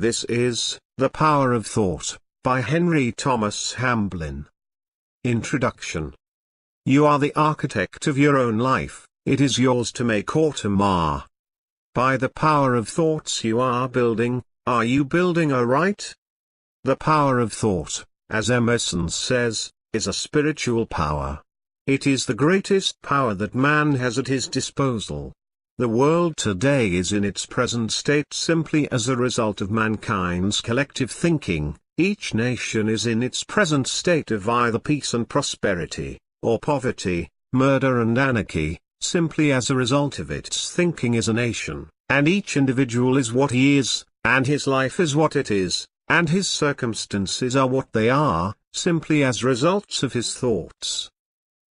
This is The Power of Thought, by Henry Thomas Hamblin. Introduction. You are the architect of your own life, it is yours to make or to mar. By the power of thoughts you are you building aright? The power of thought, as Emerson says, is a spiritual power. It is the greatest power that man has at his disposal. The world today is in its present state simply as a result of mankind's collective thinking. Each nation is in its present state of either peace and prosperity, or poverty, murder and anarchy, simply as a result of its thinking as a nation, and each individual is what he is, and his life is what it is, and his circumstances are what they are, simply as results of his thoughts.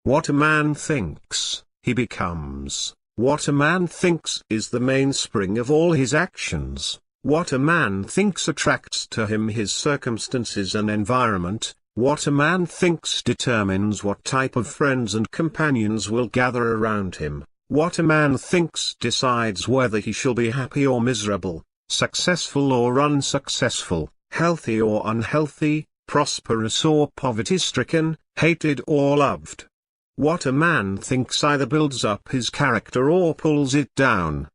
What a man thinks, he becomes. What a man thinks is the mainspring of all his actions. What a man thinks attracts to him his circumstances and environment. What a man thinks determines what type of friends and companions will gather around him. What a man thinks decides whether he shall be happy or miserable, successful or unsuccessful, healthy or unhealthy, prosperous or poverty-stricken, hated or loved. What a man thinks either builds up his character or pulls it down.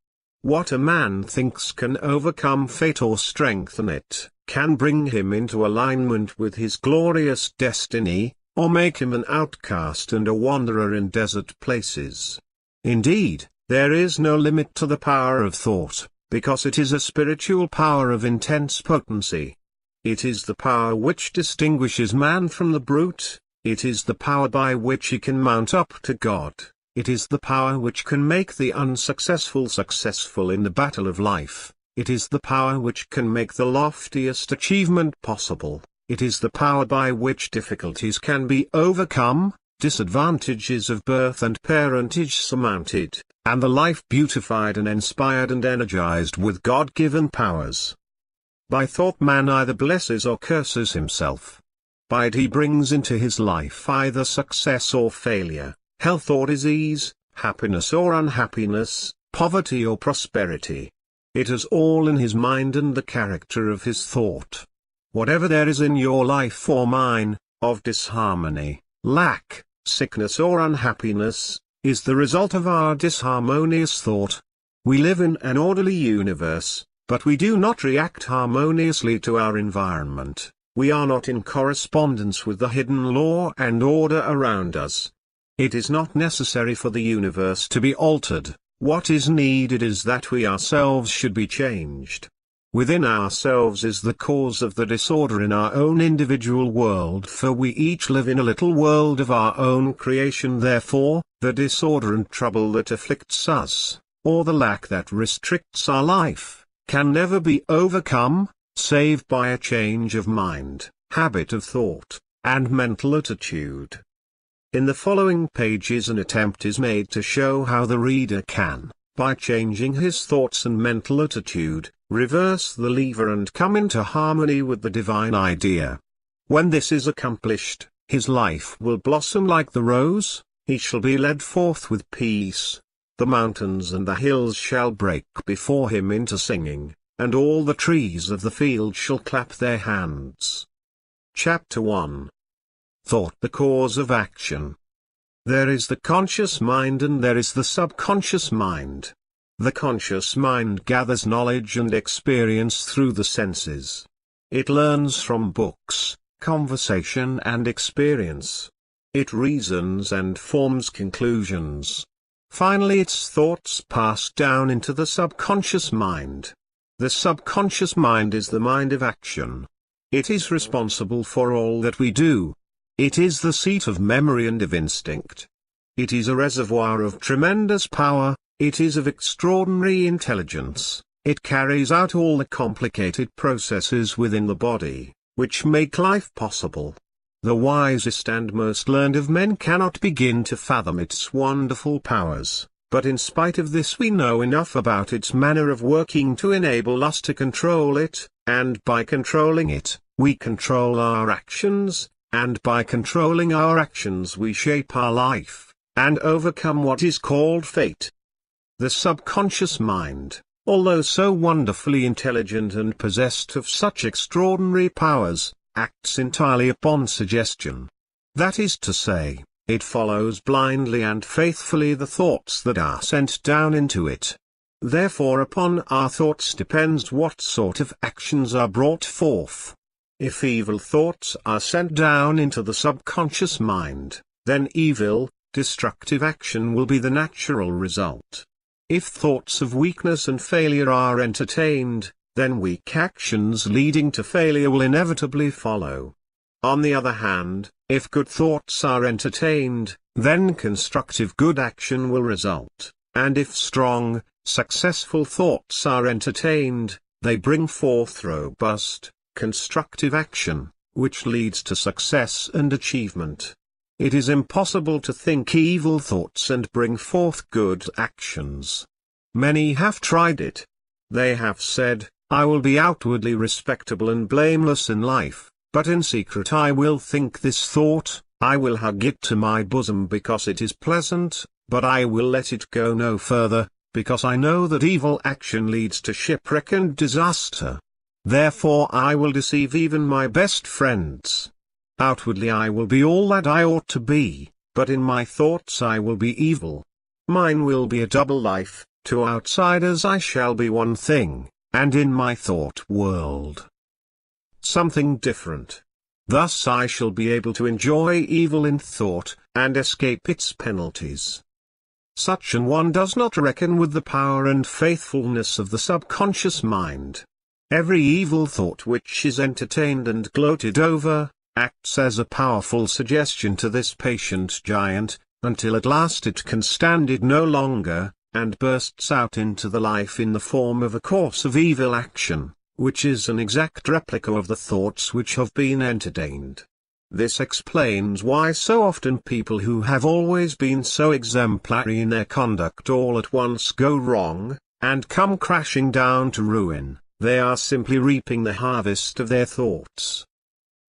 What a man thinks can overcome fate or strengthen it, can bring him into alignment with his glorious destiny, or make him an outcast and a wanderer in desert places. Indeed, there is no limit to the power of thought, because it is a spiritual power of intense potency. It is the power which distinguishes man from the brute. It is the power by which he can mount up to God. It is the power which can make the unsuccessful successful in the battle of life. It is the power which can make the loftiest achievement possible. It is the power by which difficulties can be overcome, disadvantages of birth and parentage surmounted, and the life beautified and inspired and energized with God-given powers. By thought man either blesses or curses himself. By it he brings into his life either success or failure, health or disease, happiness or unhappiness, poverty or prosperity. It is all in his mind and the character of his thought. Whatever there is in your life or mine, of disharmony, lack, sickness or unhappiness, is the result of our disharmonious thought. We live in an orderly universe, but we do not react harmoniously to our environment. We are not in correspondence with the hidden law and order around us. It is not necessary for the universe to be altered. What is needed is that we ourselves should be changed. Within ourselves is the cause of the disorder in our own individual world, for we each live in a little world of our own creation. Therefore, the disorder and trouble that afflicts us, or the lack that restricts our life, can never be overcome, save by a change of mind, habit of thought, and mental attitude. In the following pages an attempt is made to show how the reader can, by changing his thoughts and mental attitude, reverse the lever and come into harmony with the divine idea. When this is accomplished, his life will blossom like the rose, he shall be led forth with peace. The mountains and the hills shall break before him into singing, and all the trees of the field shall clap their hands. Chapter 1. Thought, the cause of action. There is the conscious mind and there is the subconscious mind. The conscious mind gathers knowledge and experience through the senses. It learns from books, conversation and experience. It reasons and forms conclusions. Finally its thoughts pass down into the subconscious mind. The subconscious mind is the mind of action. It is responsible for all that we do. It is the seat of memory and of instinct. It is a reservoir of tremendous power, it is of extraordinary intelligence, it carries out all the complicated processes within the body, which make life possible. The wisest and most learned of men cannot begin to fathom its wonderful powers. But in spite of this we know enough about its manner of working to enable us to control it, and by controlling it, we control our actions, and by controlling our actions we shape our life, and overcome what is called fate. The subconscious mind, although so wonderfully intelligent and possessed of such extraordinary powers, acts entirely upon suggestion. That is to say, it follows blindly and faithfully the thoughts that are sent down into it. Therefore upon our thoughts depends what sort of actions are brought forth. If evil thoughts are sent down into the subconscious mind, then evil, destructive action will be the natural result. If thoughts of weakness and failure are entertained, then weak actions leading to failure will inevitably follow. On the other hand, if good thoughts are entertained, then constructive good action will result, and if strong, successful thoughts are entertained, they bring forth robust, constructive action, which leads to success and achievement. It is impossible to think evil thoughts and bring forth good actions. Many have tried it. They have said, "I will be outwardly respectable and blameless in life, but in secret I will think this thought, I will hug it to my bosom because it is pleasant, but I will let it go no further, because I know that evil action leads to shipwreck and disaster. Therefore I will deceive even my best friends. Outwardly I will be all that I ought to be, but in my thoughts I will be evil. Mine will be a double life, to outsiders I shall be one thing, and in my thought world something different. Thus I shall be able to enjoy evil in thought, and escape its penalties." Such an one does not reckon with the power and faithfulness of the subconscious mind. Every evil thought which is entertained and gloated over, acts as a powerful suggestion to this patient giant, until at last it can stand it no longer, and bursts out into the life in the form of a course of evil action, which is an exact replica of the thoughts which have been entertained. This explains why so often people who have always been so exemplary in their conduct all at once go wrong, and come crashing down to ruin. They are simply reaping the harvest of their thoughts.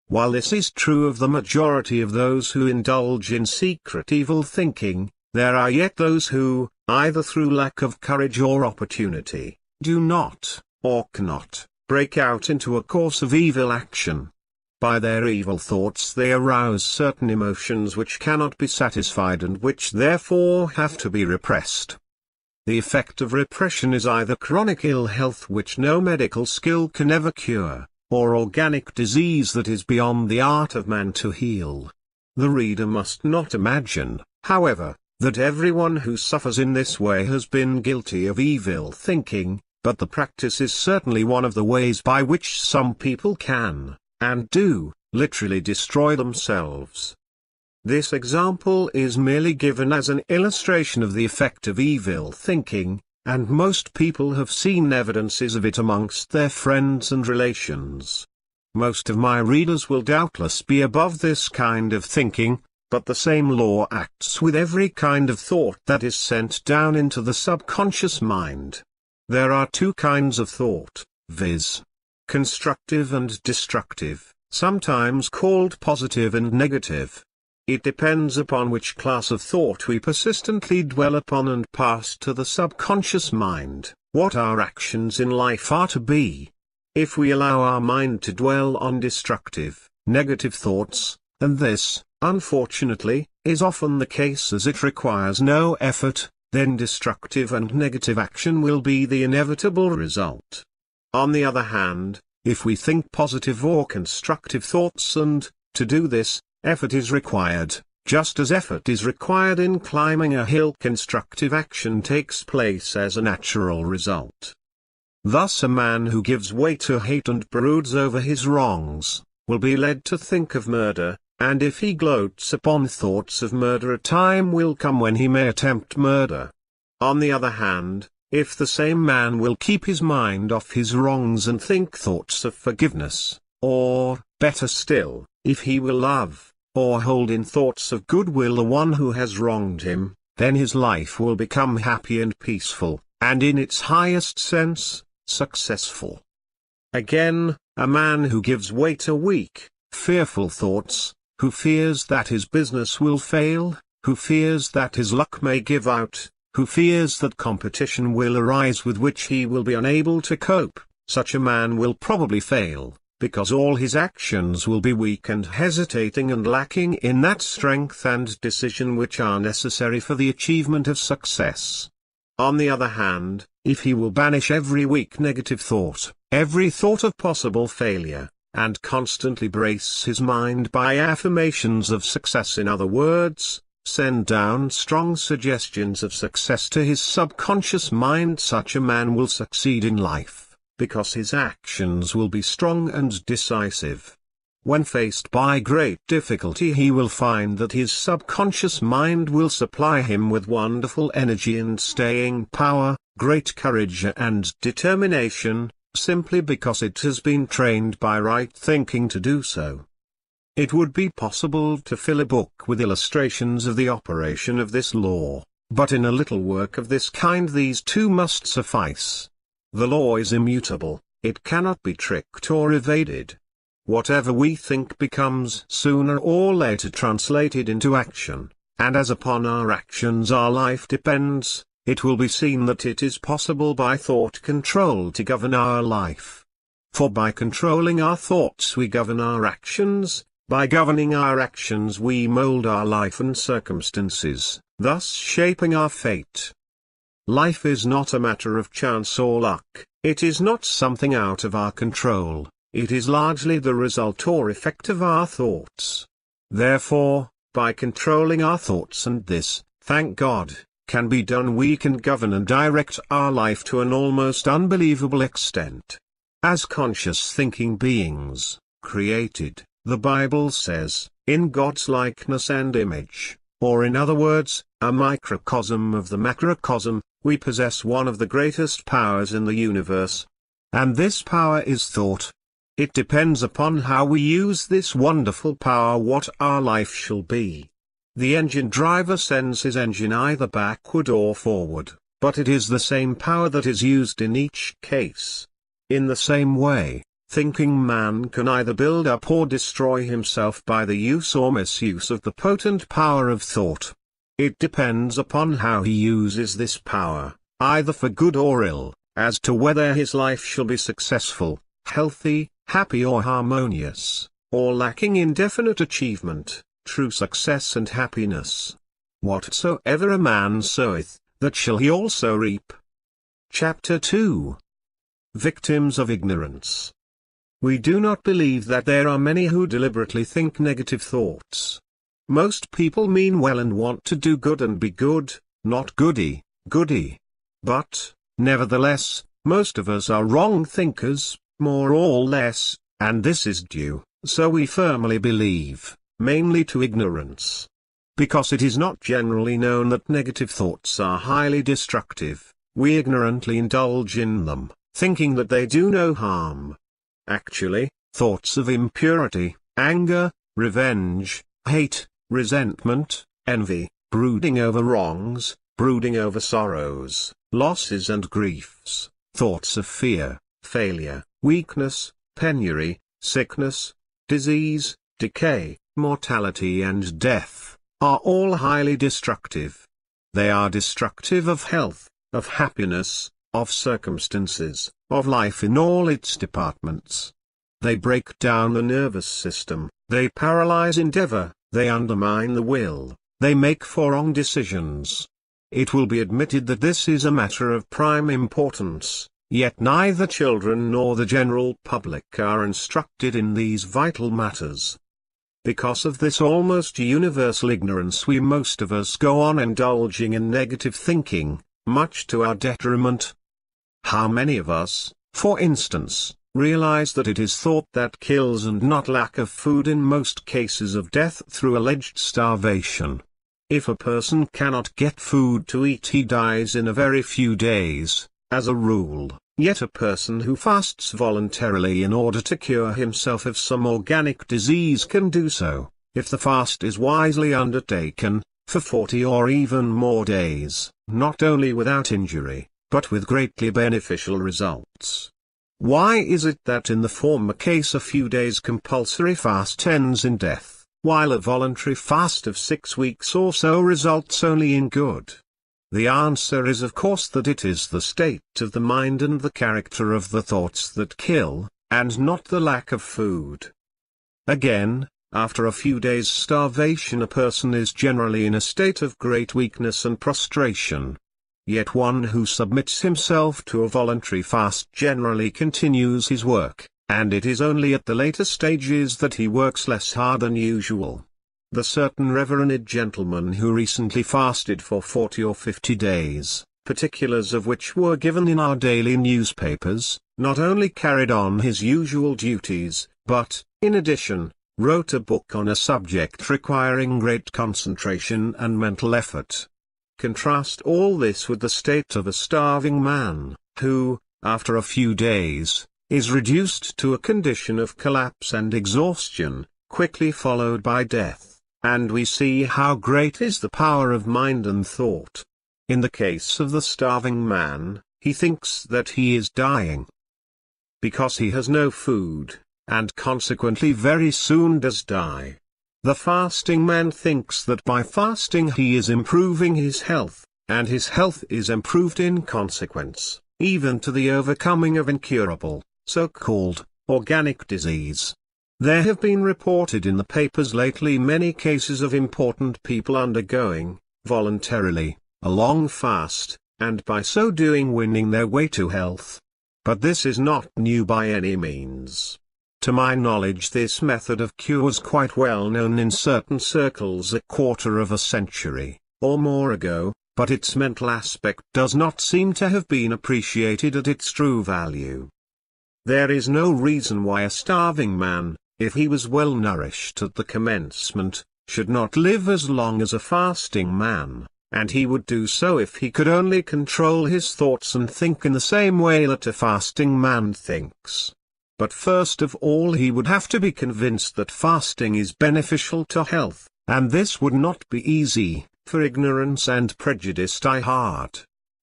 While this is true of the majority of those who indulge in secret evil thinking, there are yet those who, either through lack of courage or opportunity, do not, or cannot, break out into a course of evil action. By their evil thoughts they arouse certain emotions which cannot be satisfied and which therefore have to be repressed. The effect of repression is either chronic ill health which no medical skill can ever cure, or organic disease that is beyond the art of man to heal. The reader must not imagine, however, that everyone who suffers in this way has been guilty of evil thinking, but the practice is certainly one of the ways by which some people can, and do, literally destroy themselves. This example is merely given as an illustration of the effect of evil thinking, and most people have seen evidences of it amongst their friends and relations. Most of my readers will doubtless be above this kind of thinking, but the same law acts with every kind of thought that is sent down into the subconscious mind. There are two kinds of thought, viz. Constructive and destructive, sometimes called positive and negative. It depends upon which class of thought we persistently dwell upon and pass to the subconscious mind, what our actions in life are to be. If we allow our mind to dwell on destructive, negative thoughts, and this, unfortunately, is often the case as it requires no effort, then destructive and negative action will be the inevitable result. On the other hand, if we think positive or constructive thoughts and, to do this, effort is required, just as effort is required in climbing a hill, constructive action takes place as a natural result. Thus a man who gives way to hate and broods over his wrongs, will be led to think of murder, and if he gloats upon thoughts of murder a time will come when he may attempt murder. On the other hand, if the same man will keep his mind off his wrongs and think thoughts of forgiveness, or, better still, if he will love, or hold in thoughts of goodwill the one who has wronged him, then his life will become happy and peaceful, and in its highest sense, successful. Again, a man who gives way to weak, fearful thoughts, who fears that his business will fail, who fears that his luck may give out, who fears that competition will arise with which he will be unable to cope, such a man will probably fail, because all his actions will be weak and hesitating and lacking in that strength and decision which are necessary for the achievement of success. On the other hand, if he will banish every weak negative thought, every thought of possible failure, and constantly brace his mind by affirmations of success, in other words, send down strong suggestions of success to his subconscious mind, such a man will succeed in life, because his actions will be strong and decisive. When faced by great difficulty, he will find that his subconscious mind will supply him with wonderful energy and staying power, great courage and determination, simply because it has been trained by right thinking to do so. It would be possible to fill a book with illustrations of the operation of this law, but in a little work of this kind these two must suffice. The law is immutable, it cannot be tricked or evaded. Whatever we think becomes sooner or later translated into action, and as upon our actions our life depends, it will be seen that it is possible by thought control to govern our life. For by controlling our thoughts we govern our actions, by governing our actions we mold our life and circumstances, thus shaping our fate. Life is not a matter of chance or luck, it is not something out of our control. It is largely the result or effect of our thoughts. Therefore, by controlling our thoughts, and this, thank God, can be done, we can govern and direct our life to an almost unbelievable extent. As conscious thinking beings, created, the Bible says, in God's likeness and image, or in other words, a microcosm of the macrocosm, we possess one of the greatest powers in the universe. And this power is thought. It depends upon how we use this wonderful power what our life shall be. The engine driver sends his engine either backward or forward, but it is the same power that is used in each case. In the same way, thinking man can either build up or destroy himself by the use or misuse of the potent power of thought. It depends upon how he uses this power, either for good or ill, as to whether his life shall be successful, healthy, happy or harmonious, or lacking in definite achievement, true success and happiness. Whatsoever a man soweth, that shall he also reap. Chapter 2. Victims of Ignorance. We do not believe that there are many who deliberately think negative thoughts. Most people mean well and want to do good and be good, not goody. But, nevertheless, most of us are wrong thinkers, more or less, and this is due, so we firmly believe, mainly to ignorance. Because it is not generally known that negative thoughts are highly destructive, we ignorantly indulge in them, thinking that they do no harm. Actually, thoughts of impurity, anger, revenge, hate, resentment, envy, brooding over wrongs, brooding over sorrows, losses and griefs, thoughts of fear, failure, weakness, penury, sickness, disease, decay, mortality and death, are all highly destructive. They are destructive of health, of happiness, of circumstances, of life in all its departments. They break down the nervous system, they paralyze endeavor, they undermine the will, they make for wrong decisions. It will be admitted that this is a matter of prime importance. Yet neither children nor the general public are instructed in these vital matters. Because of this almost universal ignorance we most of us go on indulging in negative thinking, much to our detriment. How many of us, for instance, realize that it is thought that kills and not lack of food in most cases of death through alleged starvation? If a person cannot get food to eat, he dies in a very few days, as a rule. Yet a person who fasts voluntarily in order to cure himself of some organic disease can do so, if the fast is wisely undertaken, for 40 or even more days, not only without injury, but with greatly beneficial results. Why is it that in the former case a few days compulsory fast ends in death, while a voluntary fast of 6 weeks or so results only in good? The answer is of course that it is the state of the mind and the character of the thoughts that kill, and not the lack of food. Again, after a few days' starvation a person is generally in a state of great weakness and prostration. Yet one who submits himself to a voluntary fast generally continues his work, and it is only at the later stages that he works less hard than usual. The certain reverend gentleman who recently fasted for 40 or 50 days, particulars of which were given in our daily newspapers, not only carried on his usual duties, but, in addition, wrote a book on a subject requiring great concentration and mental effort. Contrast all this with the state of a starving man, who, after a few days, is reduced to a condition of collapse and exhaustion, quickly followed by death, and we see how great is the power of mind and thought. In the case of the starving man, he thinks that he is dying because he has no food, and consequently very soon does die. The fasting man thinks that by fasting he is improving his health, and his health is improved in consequence, even to the overcoming of incurable, so-called, organic disease. There have been reported in the papers lately many cases of important people undergoing, voluntarily, a long fast, and by so doing winning their way to health. But this is not new by any means. To my knowledge this method of cure was quite well known in certain circles a quarter of a century, or more ago, but its mental aspect does not seem to have been appreciated at its true value. There is no reason why a starving man, if he was well nourished at the commencement, should not live as long as a fasting man, and he would do so if he could only control his thoughts and think in the same way that a fasting man thinks. But first of all he would have to be convinced that fasting is beneficial to health, and this would not be easy, for ignorance and prejudice die hard.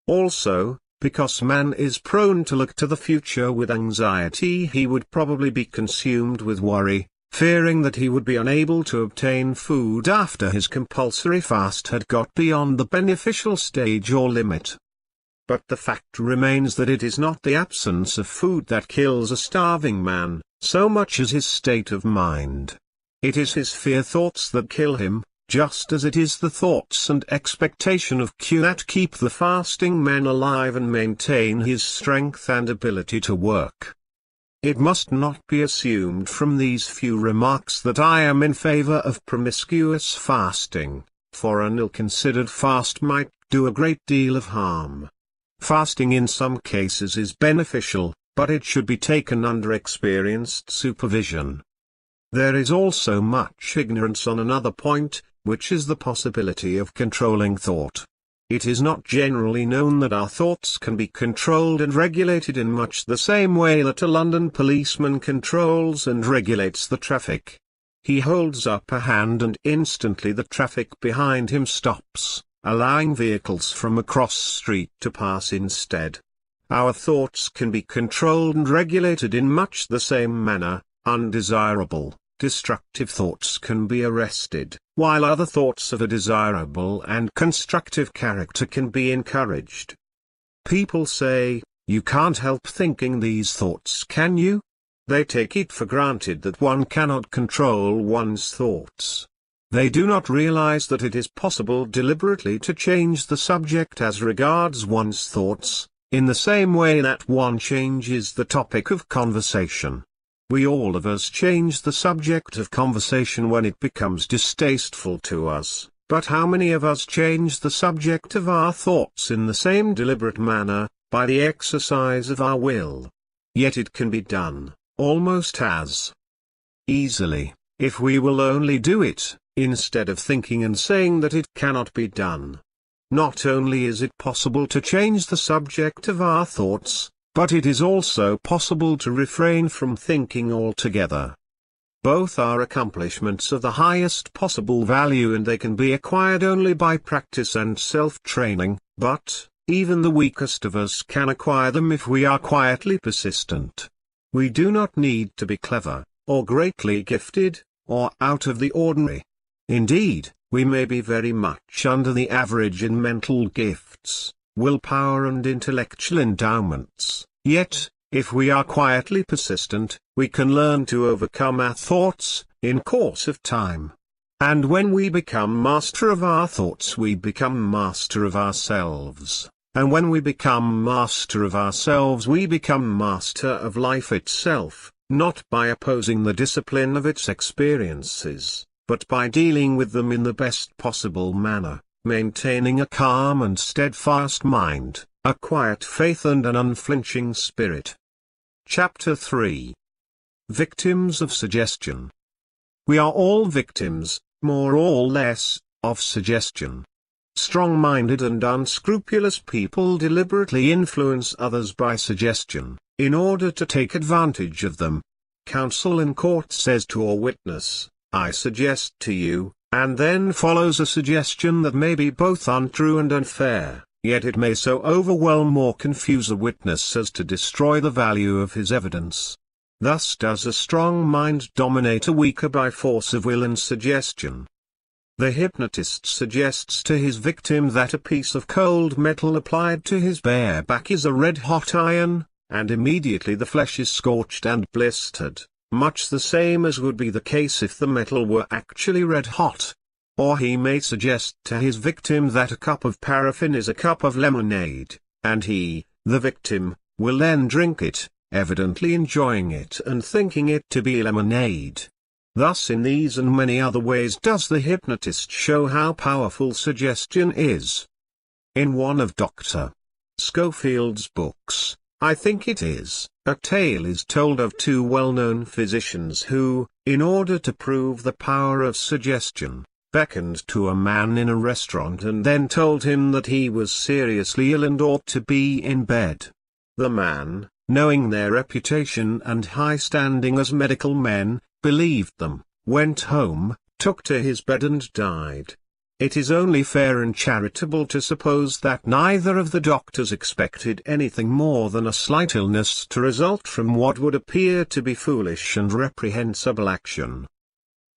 Also, because man is prone to look to the future with anxiety, he would probably be consumed with worry, fearing that he would be unable to obtain food after his compulsory fast had got beyond the beneficial stage or limit. But the fact remains that it is not the absence of food that kills a starving man, so much as his state of mind. It is his fear thoughts that kill him, just as it is the thoughts and expectation of cure that keep the fasting man alive and maintain his strength and ability to work. It must not be assumed from these few remarks that I am in favor of promiscuous fasting, for an ill-considered fast might do a great deal of harm. Fasting in some cases is beneficial, but it should be taken under experienced supervision. There is also much ignorance on another point, which is the possibility of controlling thought. It is not generally known that our thoughts can be controlled and regulated in much the same way that a London policeman controls and regulates the traffic. He holds up a hand and instantly the traffic behind him stops, allowing vehicles from across street to pass instead. Our thoughts can be controlled and regulated in much the same manner. Undesirable, destructive thoughts can be arrested, while other thoughts of a desirable and constructive character can be encouraged. People say, "You can't help thinking these thoughts, can you?" They take it for granted that one cannot control one's thoughts. They do not realize that it is possible deliberately to change the subject as regards one's thoughts, in the same way that one changes the topic of conversation. We all of us change the subject of conversation when it becomes distasteful to us, but how many of us change the subject of our thoughts in the same deliberate manner, by the exercise of our will? Yet it can be done, almost as easily, if we will only do it, instead of thinking and saying that it cannot be done. Not only is it possible to change the subject of our thoughts, but it is also possible to refrain from thinking altogether. Both are accomplishments of the highest possible value and they can be acquired only by practice and self-training, but, even the weakest of us can acquire them if we are quietly persistent. We do not need to be clever, or greatly gifted, or out of the ordinary. Indeed, we may be very much under the average in mental gifts, willpower and intellectual endowments, yet, if we are quietly persistent, we can learn to overcome our thoughts, in course of time. And when we become master of our thoughts, we become master of ourselves. And when we become master of ourselves, we become master of life itself, not by opposing the discipline of its experiences, but by dealing with them in the best possible manner, maintaining a calm and steadfast mind, a quiet faith and an unflinching spirit. Chapter 3. Victims of Suggestion. We are all victims, more or less, of suggestion. Strong-minded and unscrupulous people deliberately influence others by suggestion, in order to take advantage of them. Counsel in court says to a witness, "I suggest to you," and then follows a suggestion that may be both untrue and unfair, yet it may so overwhelm or confuse a witness as to destroy the value of his evidence. Thus does a strong mind dominate a weaker by force of will and suggestion. The hypnotist suggests to his victim that a piece of cold metal applied to his bare back is a red-hot iron, and immediately the flesh is scorched and blistered, much the same as would be the case if the metal were actually red-hot. Or he may suggest to his victim that a cup of paraffin is a cup of lemonade, and he, the victim, will then drink it, evidently enjoying it and thinking it to be lemonade. Thus in these and many other ways does the hypnotist show how powerful suggestion is. In one of Dr. Schofield's books, I think it is, a tale is told of two well-known physicians who, in order to prove the power of suggestion, beckoned to a man in a restaurant and then told him that he was seriously ill and ought to be in bed. The man, knowing their reputation and high standing as medical men, believed them, went home, took to his bed and died. It is only fair and charitable to suppose that neither of the doctors expected anything more than a slight illness to result from what would appear to be foolish and reprehensible action.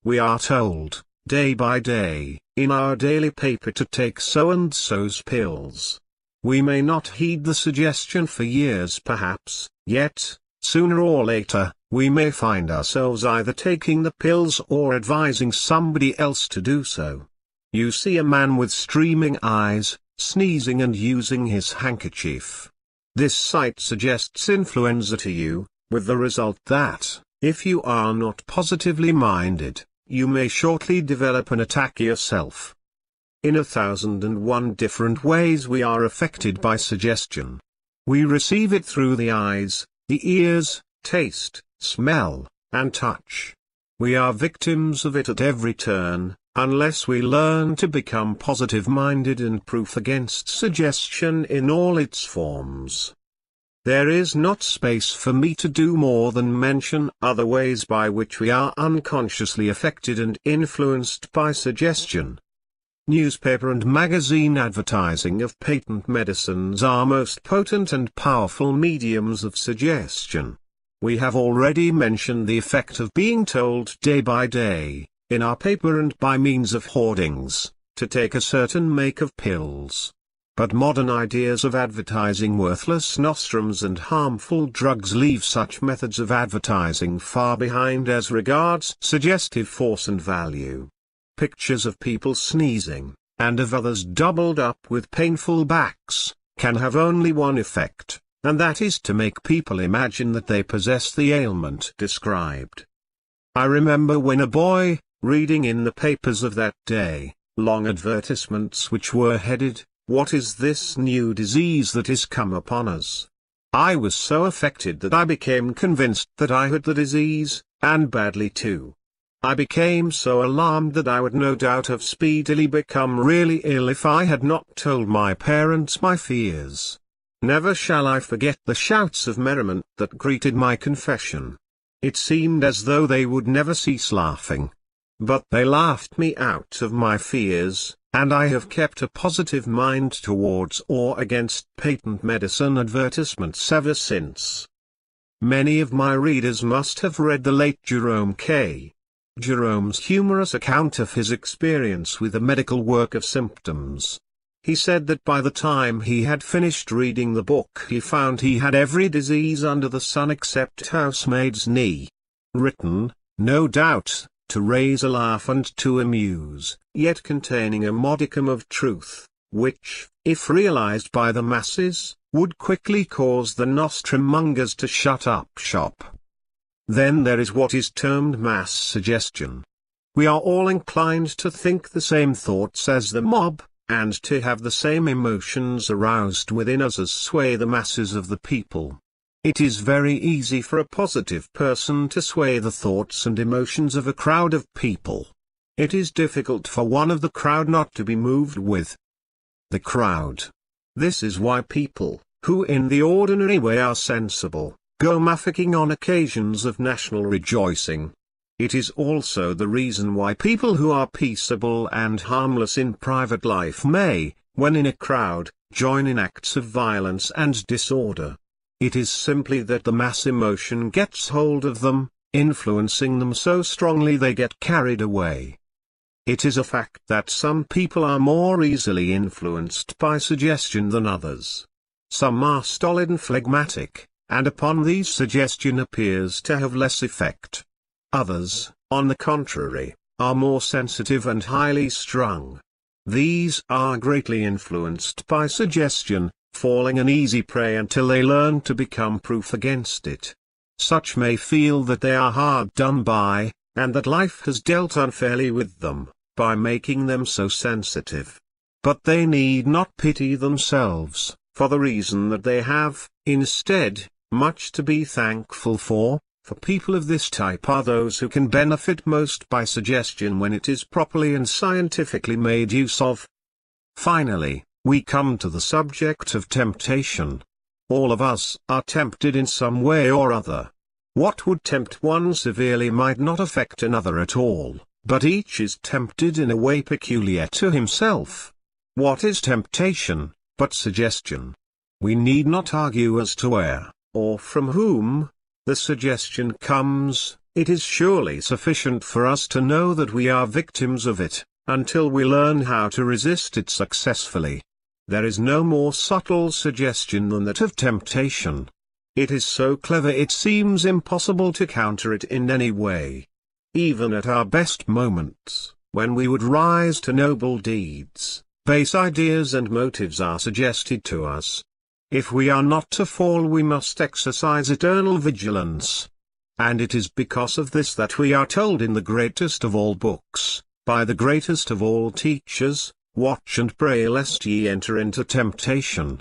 We are told, day by day, in our daily paper to take so-and-so's pills. We may not heed the suggestion for years perhaps, yet, sooner or later, we may find ourselves either taking the pills or advising somebody else to do so. You see a man with streaming eyes, sneezing and using his handkerchief. This sight suggests influenza to you, with the result that, if you are not positively minded, you may shortly develop an attack yourself. In 1,001 different ways we are affected by suggestion. We receive it through the eyes, the ears, taste, smell, and touch. We are victims of it at every turn, unless we learn to become positive-minded and proof against suggestion in all its forms. There is not space for me to do more than mention other ways by which we are unconsciously affected and influenced by suggestion. Newspaper and magazine advertising of patent medicines are most potent and powerful mediums of suggestion. We have already mentioned the effect of being told day by day, in our paper and by means of hoardings, to take a certain make of pills. But modern ideas of advertising worthless nostrums and harmful drugs leave such methods of advertising far behind as regards suggestive force and value. Pictures of people sneezing, and of others doubled up with painful backs, can have only one effect, and that is to make people imagine that they possess the ailment described. I remember when a boy, reading in the papers of that day, long advertisements which were headed, "What is this new disease that is come upon us?" I was so affected that I became convinced that I had the disease, and badly too. I became so alarmed that I would no doubt have speedily become really ill if I had not told my parents my fears. Never shall I forget the shouts of merriment that greeted my confession. It seemed as though they would never cease laughing. But they laughed me out of my fears, and I have kept a positive mind towards or against patent medicine advertisements ever since. Many of my readers must have read the late Jerome K. Jerome's humorous account of his experience with the medical work of symptoms. He said that by the time he had finished reading the book he found he had every disease under the sun except housemaid's knee. Written, no doubt, to raise a laugh and to amuse, yet containing a modicum of truth, which, if realized by the masses, would quickly cause the nostrum-mongers to shut up shop. Then there is what is termed mass suggestion. We are all inclined to think the same thoughts as the mob, and to have the same emotions aroused within us as sway the masses of the people. It is very easy for a positive person to sway the thoughts and emotions of a crowd of people. It is difficult for one of the crowd not to be moved with the crowd. This is why people, who in the ordinary way are sensible, go mafficking on occasions of national rejoicing. It is also the reason why people who are peaceable and harmless in private life may, when in a crowd, join in acts of violence and disorder. It is simply that the mass emotion gets hold of them, influencing them so strongly they get carried away. It is a fact that some people are more easily influenced by suggestion than others. Some are stolid and phlegmatic, and upon these suggestion appears to have less effect. Others, on the contrary, are more sensitive and highly strung. These are greatly influenced by suggestion, falling an easy prey until they learn to become proof against it. Such may feel that they are hard done by, and that life has dealt unfairly with them, by making them so sensitive. But they need not pity themselves, for the reason that they have, instead, much to be thankful for people of this type are those who can benefit most by suggestion when it is properly and scientifically made use of. Finally, we come to the subject of temptation. All of us are tempted in some way or other. What would tempt one severely might not affect another at all, but each is tempted in a way peculiar to himself. What is temptation, but suggestion? We need not argue as to where, or from whom, the suggestion comes. It is surely sufficient for us to know that we are victims of it, until we learn how to resist it successfully. There is no more subtle suggestion than that of temptation. It is so clever it seems impossible to counter it in any way. Even at our best moments, when we would rise to noble deeds, base ideas and motives are suggested to us. If we are not to fall we must exercise eternal vigilance. And it is because of this that we are told in the greatest of all books, by the greatest of all teachers, watch and pray lest ye enter into temptation.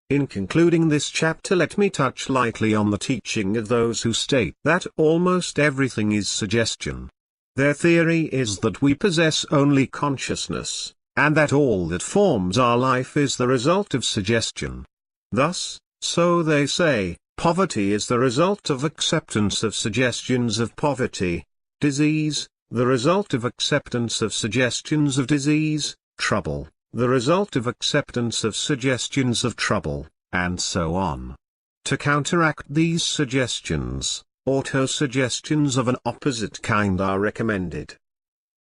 In concluding this chapter let me touch lightly on the teaching of those who state that almost everything is suggestion. Their theory is that we possess only consciousness, and that all that forms our life is the result of suggestion. Thus, so they say, poverty is the result of acceptance of suggestions of poverty, disease, the result of acceptance of suggestions of disease, trouble, the result of acceptance of suggestions of trouble, and so on. To counteract these suggestions, auto-suggestions of an opposite kind are recommended.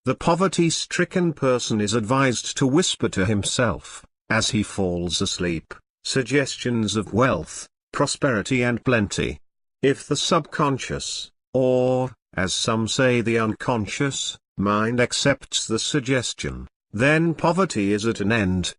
The poverty-stricken person is advised to whisper to himself, as he falls asleep, suggestions of wealth, prosperity and plenty. If the subconscious, or, as some say the unconscious, mind accepts the suggestion, then poverty is at an end.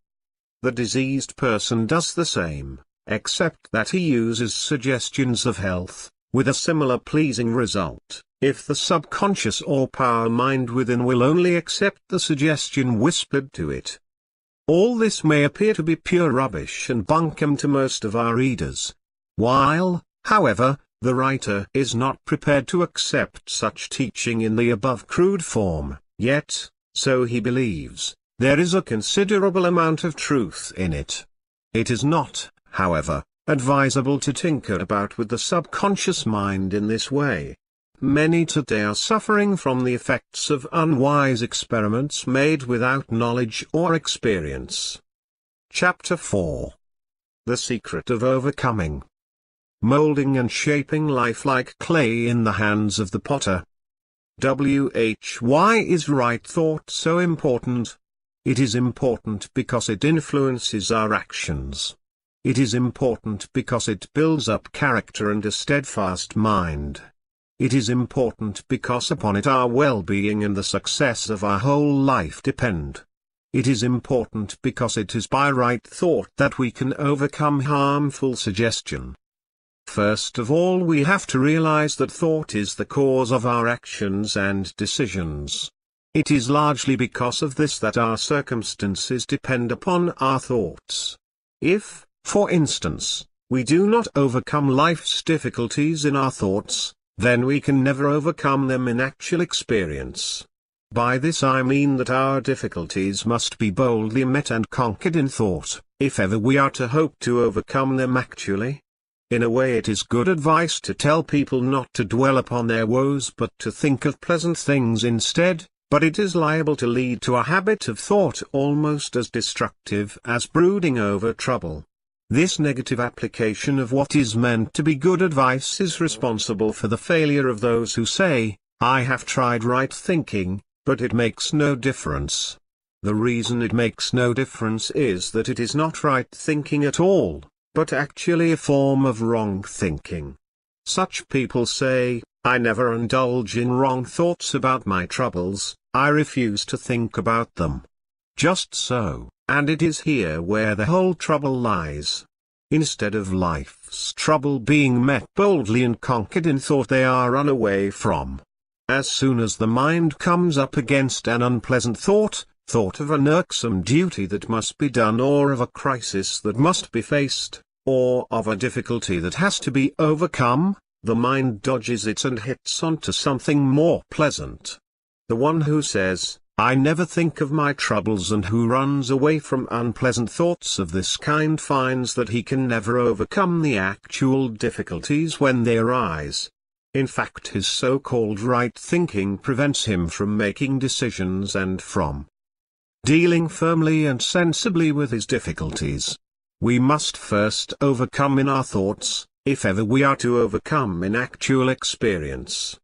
The diseased person does the same, except that he uses suggestions of health, with a similar pleasing result, if the subconscious or power mind within will only accept the suggestion whispered to it. All this may appear to be pure rubbish and bunkum to most of our readers. While, however, the writer is not prepared to accept such teaching in the above crude form, yet, so he believes, there is a considerable amount of truth in it. It is not, however, advisable to tinker about with the subconscious mind in this way. Many today are suffering from the effects of unwise experiments made without knowledge or experience. Chapter 4. The Secret of Overcoming. Molding and shaping life like clay in the hands of the potter. Why is right thought so important? It is important because it influences our actions. It is important because it builds up character and a steadfast mind. It is important because upon it our well-being and the success of our whole life depend. It is important because it is by right thought that we can overcome harmful suggestion. First of all, we have to realize that thought is the cause of our actions and decisions. It is largely because of this that our circumstances depend upon our thoughts. If, for instance, we do not overcome life's difficulties in our thoughts, then we can never overcome them in actual experience. By this I mean that our difficulties must be boldly met and conquered in thought, if ever we are to hope to overcome them actually. In a way, it is good advice to tell people not to dwell upon their woes but to think of pleasant things instead, but it is liable to lead to a habit of thought almost as destructive as brooding over trouble. This negative application of what is meant to be good advice is responsible for the failure of those who say, "I have tried right thinking, but it makes no difference." The reason it makes no difference is that it is not right thinking at all, but actually a form of wrong thinking. Such people say, "I never indulge in wrong thoughts about my troubles, I refuse to think about them." Just so, and it is here where the whole trouble lies. Instead of life's trouble being met boldly and conquered in thought, they are run away from. As soon as the mind comes up against an unpleasant thought of an irksome duty that must be done, or of a crisis that must be faced, or of a difficulty that has to be overcome, the mind dodges it and hits onto something more pleasant. The one who says, "I never think of my troubles," and who runs away from unpleasant thoughts of this kind finds that he can never overcome the actual difficulties when they arise. In fact, his so-called right thinking prevents him from making decisions and from dealing firmly and sensibly with his difficulties. We must first overcome in our thoughts, if ever we are to overcome in actual experience.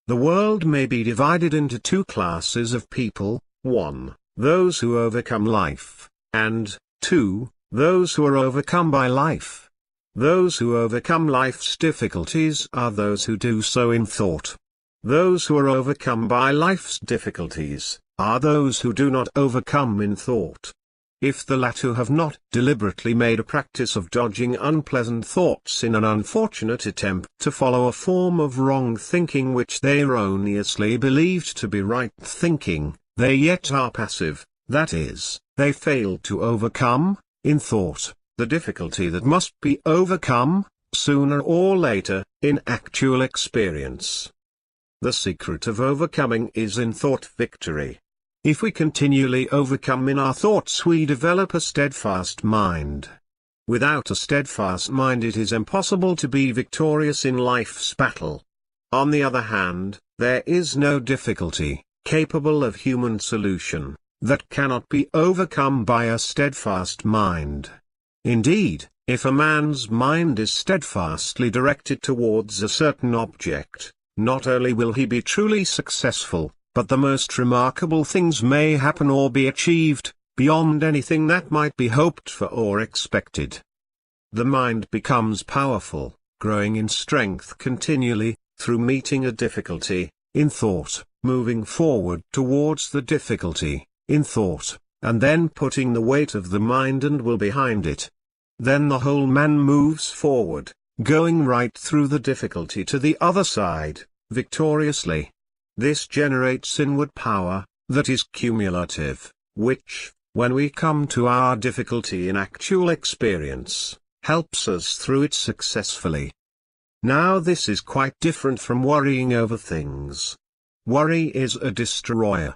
The world may be divided into two classes of people: 1. Those who overcome life, and 2. Those who are overcome by life. Those who overcome life's difficulties are those who do so in thought. Those who are overcome by life's difficulties are those who do not overcome in thought. If the latter have not deliberately made a practice of dodging unpleasant thoughts in an unfortunate attempt to follow a form of wrong thinking which they erroneously believed to be right thinking, they yet are passive, that is, they fail to overcome, in thought, the difficulty that must be overcome, sooner or later, in actual experience. The secret of overcoming is in thought victory. If we continually overcome in our thoughts, we develop a steadfast mind. Without a steadfast mind, it is impossible to be victorious in life's battle. On the other hand, there is no difficulty, capable of human solution, that cannot be overcome by a steadfast mind. Indeed, if a man's mind is steadfastly directed towards a certain object, not only will he be truly successful, but the most remarkable things may happen or be achieved, beyond anything that might be hoped for or expected. The mind becomes powerful, growing in strength continually, through meeting a difficulty, in thought, moving forward towards the difficulty, in thought, and then putting the weight of the mind and will behind it. Then the whole man moves forward, going right through the difficulty to the other side, victoriously. This generates inward power, that is cumulative, which, when we come to our difficulty in actual experience, helps us through it successfully. Now this is quite different from worrying over things. Worry is a destroyer.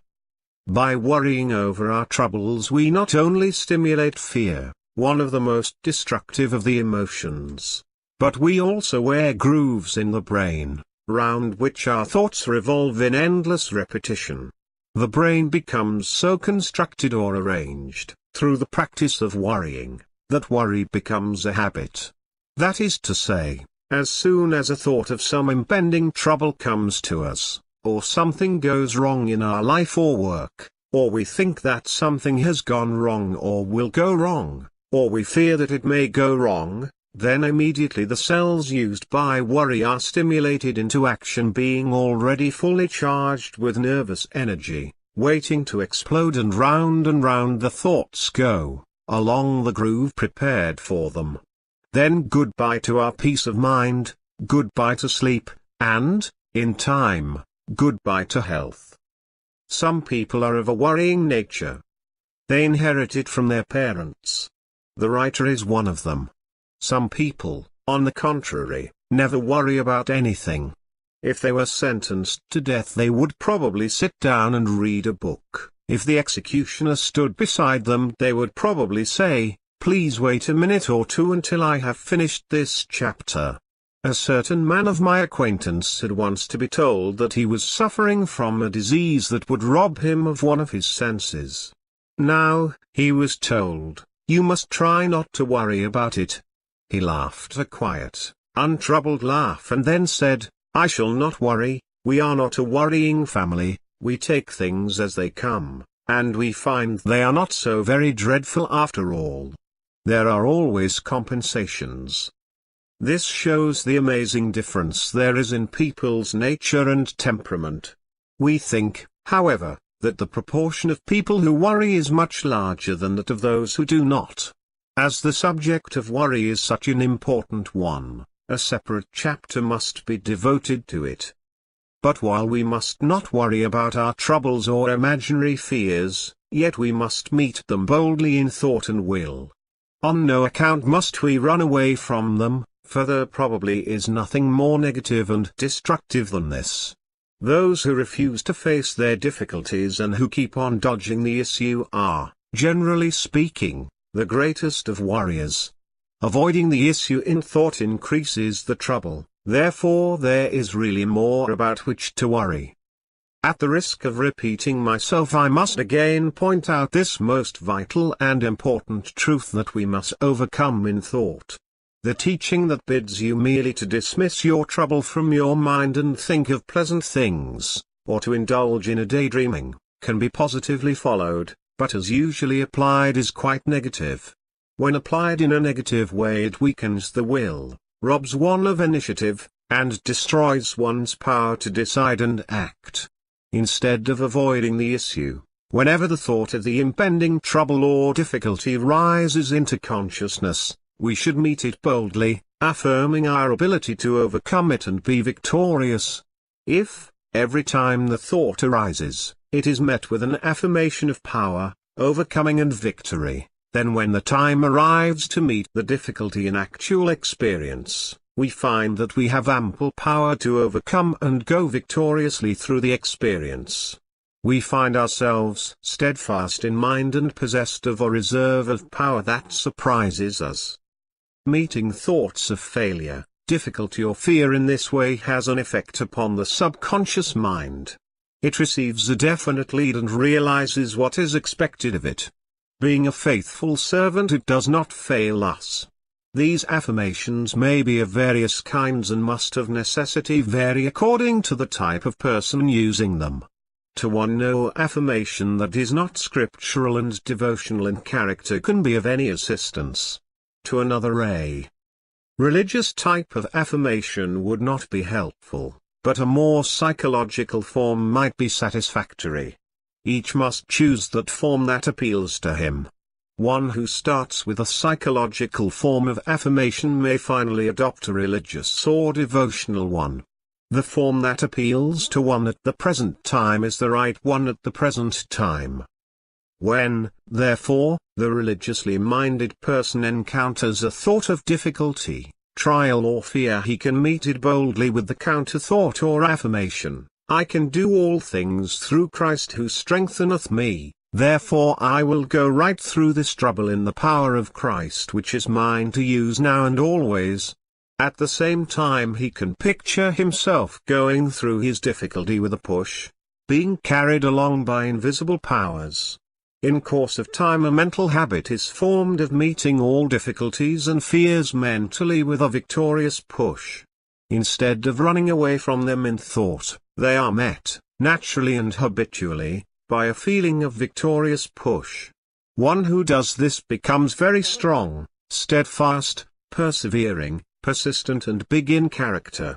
By worrying over our troubles, we not only stimulate fear, one of the most destructive of the emotions, but we also wear grooves in the brain, round which our thoughts revolve in endless repetition. The brain becomes so constructed or arranged, through the practice of worrying, that worry becomes a habit. That is to say, as soon as a thought of some impending trouble comes to us, or something goes wrong in our life or work, or we think that something has gone wrong or will go wrong, or we fear that it may go wrong, then immediately the cells used by worry are stimulated into action, being already fully charged with nervous energy, waiting to explode, and round the thoughts go, along the groove prepared for them. Then goodbye to our peace of mind, goodbye to sleep, and, in time, goodbye to health. Some people are of a worrying nature. They inherit it from their parents. The writer is one of them. Some people, on the contrary, never worry about anything. If they were sentenced to death, they would probably sit down and read a book. If the executioner stood beside them, they would probably say, "Please wait a minute or two until I have finished this chapter." A certain man of my acquaintance had once to be told that he was suffering from a disease that would rob him of one of his senses. Now, he was told, "You must try not to worry about it." He laughed a quiet, untroubled laugh and then said, "I shall not worry. We are not a worrying family. We take things as they come, and we find they are not so very dreadful after all. There are always compensations." This shows the amazing difference there is in people's nature and temperament. We think, however, that the proportion of people who worry is much larger than that of those who do not. As the subject of worry is such an important one, a separate chapter must be devoted to it. But while we must not worry about our troubles or imaginary fears, yet we must meet them boldly in thought and will. On no account must we run away from them, for there probably is nothing more negative and destructive than this. Those who refuse to face their difficulties and who keep on dodging the issue are, generally speaking, the greatest of warriors. Avoiding the issue in thought increases the trouble, therefore there is really more about which to worry. At the risk of repeating myself, I must again point out this most vital and important truth that we must overcome in thought. The teaching that bids you merely to dismiss your trouble from your mind and think of pleasant things, or to indulge in a daydreaming, can be positively followed, but as usually applied is quite negative. When applied in a negative way, it weakens the will, robs one of initiative, and destroys one's power to decide and act. Instead of avoiding the issue, whenever the thought of the impending trouble or difficulty rises into consciousness, we should meet it boldly, affirming our ability to overcome it and be victorious. If, every time the thought arises, it is met with an affirmation of power, overcoming and victory, then when the time arrives to meet the difficulty in actual experience, we find that we have ample power to overcome and go victoriously through the experience. We find ourselves steadfast in mind and possessed of a reserve of power that surprises us. Meeting thoughts of failure, difficulty or fear in this way has an effect upon the subconscious mind. It receives a definite lead and realizes what is expected of it. Being a faithful servant, it does not fail us. These affirmations may be of various kinds and must of necessity vary according to the type of person using them. To one, no affirmation that is not scriptural and devotional in character can be of any assistance. To another, a religious type of affirmation would not be helpful, but a more psychological form might be satisfactory. Each must choose that form that appeals to him. One who starts with a psychological form of affirmation may finally adopt a religious or devotional one. The form that appeals to one at the present time is the right one at the present time. When, therefore, the religiously minded person encounters a thought of difficulty, trial or fear, he can meet it boldly with the counter-thought or affirmation, "I can do all things through Christ who strengtheneth me, therefore I will go right through this trouble in the power of Christ which is mine to use now and always." At the same time he can picture himself going through his difficulty with a push, being carried along by invisible powers. In course of time a mental habit is formed of meeting all difficulties and fears mentally with a victorious push. Instead of running away from them in thought, they are met, naturally and habitually, by a feeling of victorious push. One who does this becomes very strong, steadfast, persevering, persistent and big in character.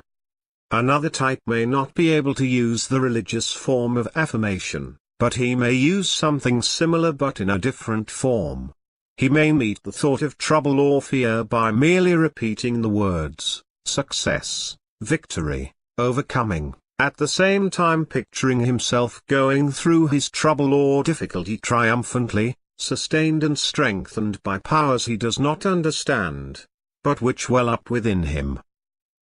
Another type may not be able to use the religious form of affirmation, but he may use something similar but in a different form. He may meet the thought of trouble or fear by merely repeating the words, success, victory, overcoming, at the same time picturing himself going through his trouble or difficulty triumphantly, sustained and strengthened by powers he does not understand, but which well up within him.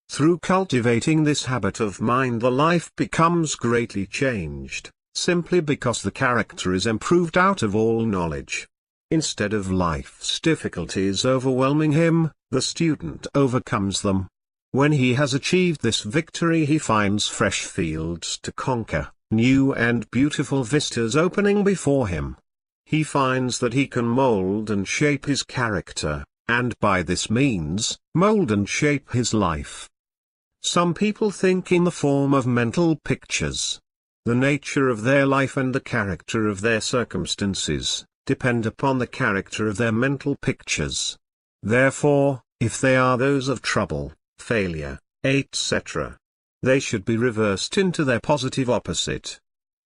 Through cultivating this habit of mind, the life becomes greatly changed, simply because the character is improved out of all knowledge. Instead of life's difficulties overwhelming him, the student overcomes them. When he has achieved this victory, he finds fresh fields to conquer, new and beautiful vistas opening before him. He finds that he can mold and shape his character, and by this means, mold and shape his life. Some people think in the form of mental pictures. The nature of their life and the character of their circumstances depend upon the character of their mental pictures. Therefore, if they are those of trouble, failure, etc., they should be reversed into their positive opposite.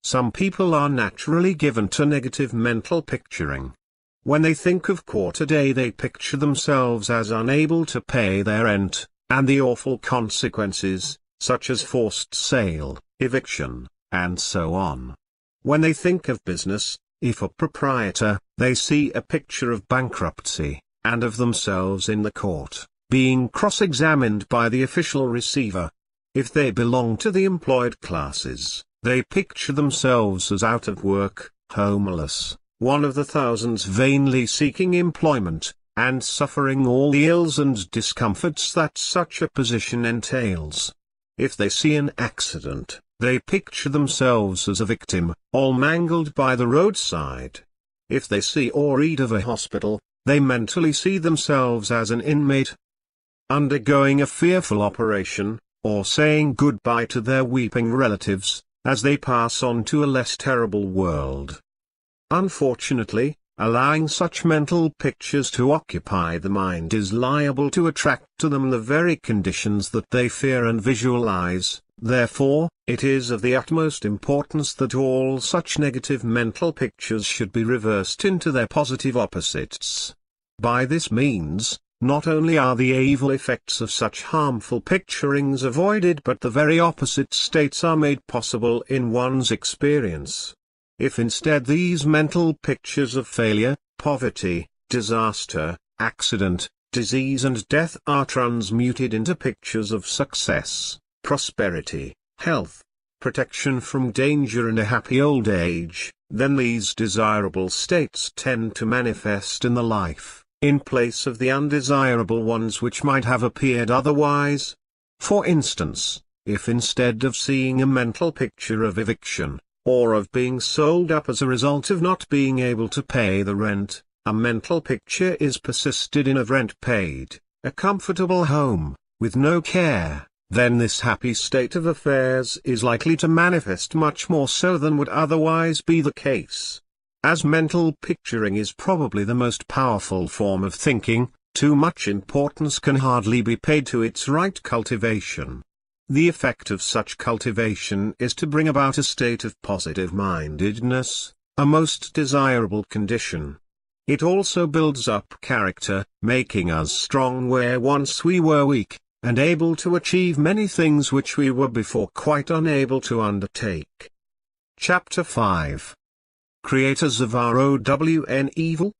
Some people are naturally given to negative mental picturing. When they think of quarter day, they picture themselves as unable to pay their rent, and the awful consequences, such as forced sale, eviction, and so on. When they think of business, if a proprietor, they see a picture of bankruptcy, and of themselves in the court, being cross-examined by the official receiver. If they belong to the employed classes, they picture themselves as out of work, homeless, one of the thousands vainly seeking employment, and suffering all the ills and discomforts that such a position entails. If they see an accident, they picture themselves as a victim, all mangled by the roadside. If they see or read of a hospital, they mentally see themselves as an inmate, undergoing a fearful operation, or saying goodbye to their weeping relatives, as they pass on to a less terrible world. Unfortunately, allowing such mental pictures to occupy the mind is liable to attract to them the very conditions that they fear and visualize. Therefore, it is of the utmost importance that all such negative mental pictures should be reversed into their positive opposites. By this means, not only are the evil effects of such harmful picturings avoided, but the very opposite states are made possible in one's experience. If instead these mental pictures of failure, poverty, disaster, accident, disease and death are transmuted into pictures of success, prosperity, health, protection from danger and a happy old age, then these desirable states tend to manifest in the life, in place of the undesirable ones which might have appeared otherwise. For instance, if instead of seeing a mental picture of eviction, or of being sold up as a result of not being able to pay the rent, a mental picture is persisted in of rent paid, a comfortable home, with no care, then this happy state of affairs is likely to manifest much more so than would otherwise be the case. As mental picturing is probably the most powerful form of thinking, too much importance can hardly be paid to its right cultivation. The effect of such cultivation is to bring about a state of positive mindedness, a most desirable condition. It also builds up character, making us strong where once we were weak, and able to achieve many things which we were before quite unable to undertake. Chapter 5. Creators of our own evil?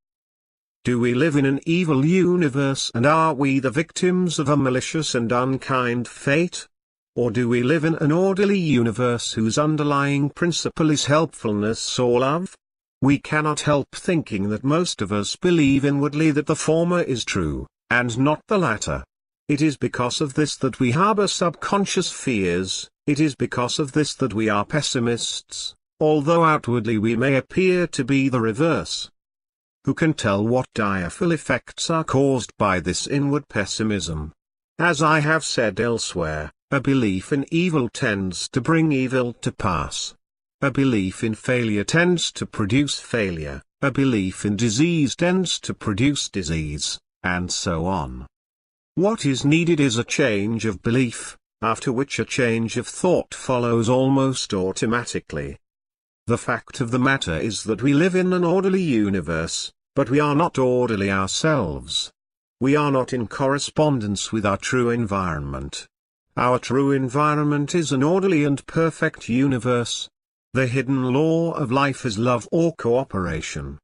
Do we live in an evil universe, and are we the victims of a malicious and unkind fate? Or do we live in an orderly universe whose underlying principle is helpfulness or love? We cannot help thinking that most of us believe inwardly that the former is true, and not the latter. It is because of this that we harbor subconscious fears, it is because of this that we are pessimists, although outwardly we may appear to be the reverse. Who can tell what direful effects are caused by this inward pessimism? As I have said elsewhere, a belief in evil tends to bring evil to pass. A belief in failure tends to produce failure, a belief in disease tends to produce disease, and so on. What is needed is a change of belief, after which a change of thought follows almost automatically. The fact of the matter is that we live in an orderly universe, but we are not orderly ourselves. We are not in correspondence with our true environment. Our true environment is an orderly and perfect universe. The hidden law of life is love or cooperation.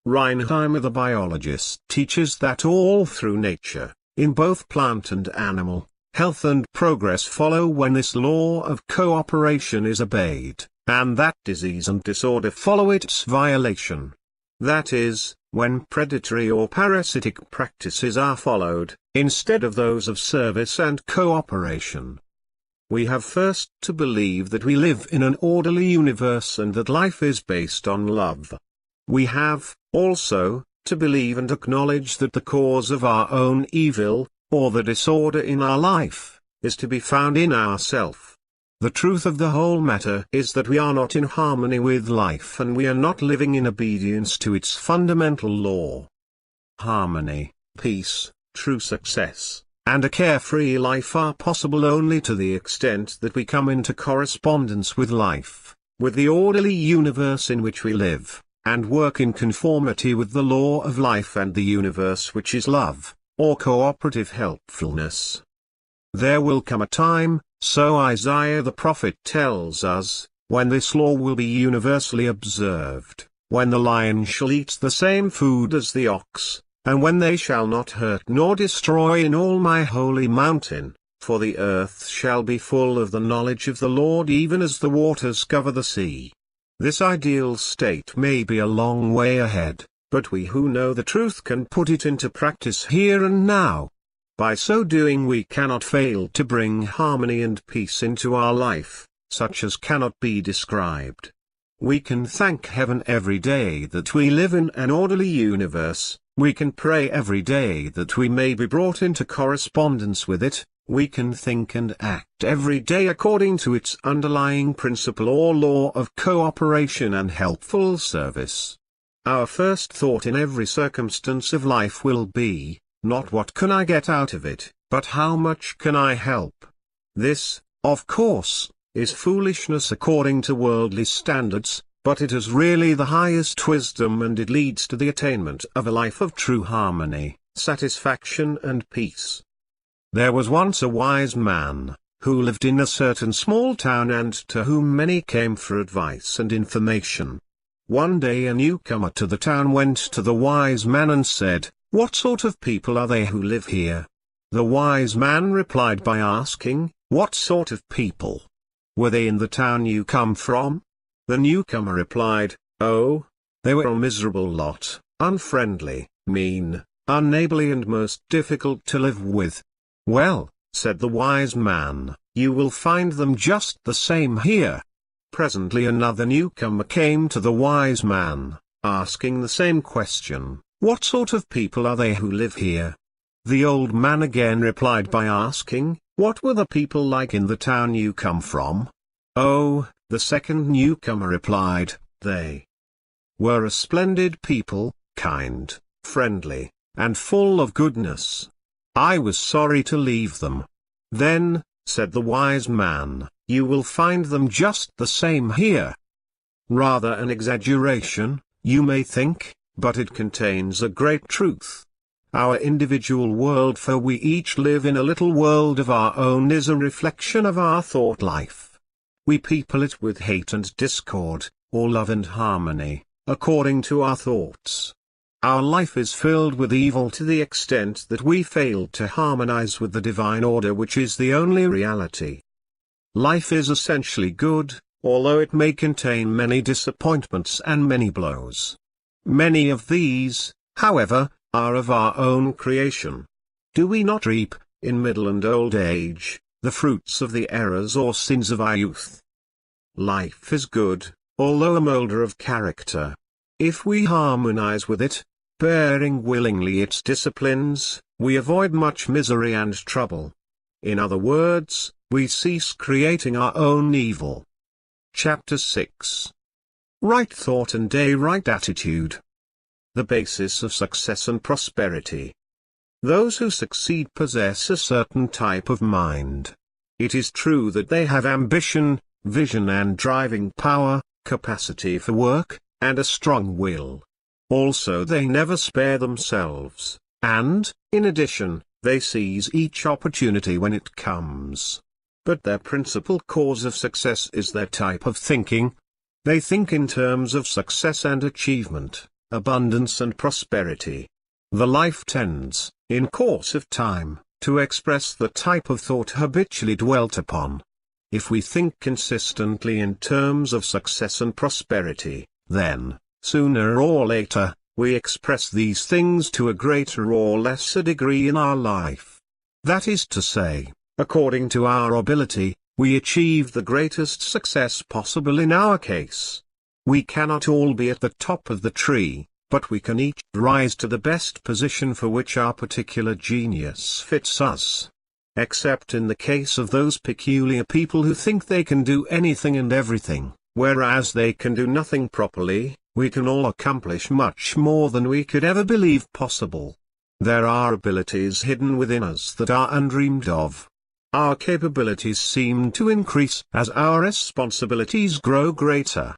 Reinheimer the biologist teaches that all through nature, in both plant and animal, health and progress follow when this law of cooperation is obeyed, and that disease and disorder follow its violation. That is, when predatory or parasitic practices are followed, instead of those of service and cooperation. We have first to believe that we live in an orderly universe and that life is based on love. We have, also, to believe and acknowledge that the cause of our own evil, or the disorder in our life, is to be found in ourself. The truth of the whole matter is that we are not in harmony with life and we are not living in obedience to its fundamental law. Harmony, peace, true success, and a carefree life are possible only to the extent that we come into correspondence with life, with the orderly universe in which we live, and work in conformity with the law of life and the universe which is love, or cooperative helpfulness. There will come a time, so Isaiah the prophet tells us, when this law will be universally observed, when the lion shall eat the same food as the ox, and when they shall not hurt nor destroy in all my holy mountain, for the earth shall be full of the knowledge of the Lord even as the waters cover the sea. This ideal state may be a long way ahead, but we who know the truth can put it into practice here and now. By so doing we cannot fail to bring harmony and peace into our life, such as cannot be described. We can thank heaven every day that we live in an orderly universe, we can pray every day that we may be brought into correspondence with it, we can think and act every day according to its underlying principle or law of cooperation and helpful service. Our first thought in every circumstance of life will be, not what can I get out of it, but how much can I help? This, of course, is foolishness according to worldly standards, but it is really the highest wisdom and it leads to the attainment of a life of true harmony, satisfaction and peace. There was once a wise man, who lived in a certain small town and to whom many came for advice and information. One day a newcomer to the town went to the wise man and said, "What sort of people are they who live here?" The wise man replied by asking, "What sort of people? Were they in the town you come from?" The newcomer replied, "Oh, they were a miserable lot, unfriendly, mean, unneighborly and most difficult to live with." "Well," said the wise man, "you will find them just the same here." Presently another newcomer came to the wise man, asking the same question, "What sort of people are they who live here?" The old man again replied by asking, "What were the people like in the town you come from?" "Oh," the second newcomer replied, "they were a splendid people, kind, friendly, and full of goodness. I was sorry to leave them." "Then," said the wise man, "you will find them just the same here." Rather an exaggeration, you may think, but it contains a great truth. Our individual world, for we each live in a little world of our own, is a reflection of our thought life. We people it with hate and discord, or love and harmony, according to our thoughts. Our life is filled with evil to the extent that we fail to harmonize with the divine order which is the only reality. Life is essentially good, although it may contain many disappointments and many blows. Many of these, however, are of our own creation. Do we not reap, in middle and old age, the fruits of the errors or sins of our youth? Life is good, although a moulder of character. If we harmonize with it, bearing willingly its disciplines, we avoid much misery and trouble. In other words, we cease creating our own evil. Chapter 6. Right thought and a right attitude. The basis of success and prosperity. Those who succeed possess a certain type of mind. It is true that they have ambition, vision and driving power, capacity for work, and a strong will. Also they never spare themselves, and, in addition, they seize each opportunity when it comes. But their principal cause of success is their type of thinking. They think in terms of success and achievement, abundance and prosperity. The life tends, in course of time, to express the type of thought habitually dwelt upon. If we think consistently in terms of success and prosperity, then, sooner or later, we express these things to a greater or lesser degree in our life. That is to say, according to our ability, we achieve the greatest success possible in our case. We cannot all be at the top of the tree, but we can each rise to the best position for which our particular genius fits us. Except in the case of those peculiar people who think they can do anything and everything, whereas they can do nothing properly, we can all accomplish much more than we could ever believe possible. There are abilities hidden within us that are undreamed of. Our capabilities seem to increase as our responsibilities grow greater.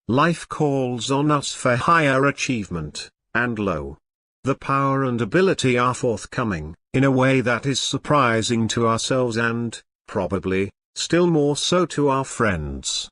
Life calls on us for higher achievement, and lo, the power and ability are forthcoming, in a way that is surprising to ourselves and, probably, still more so to our friends.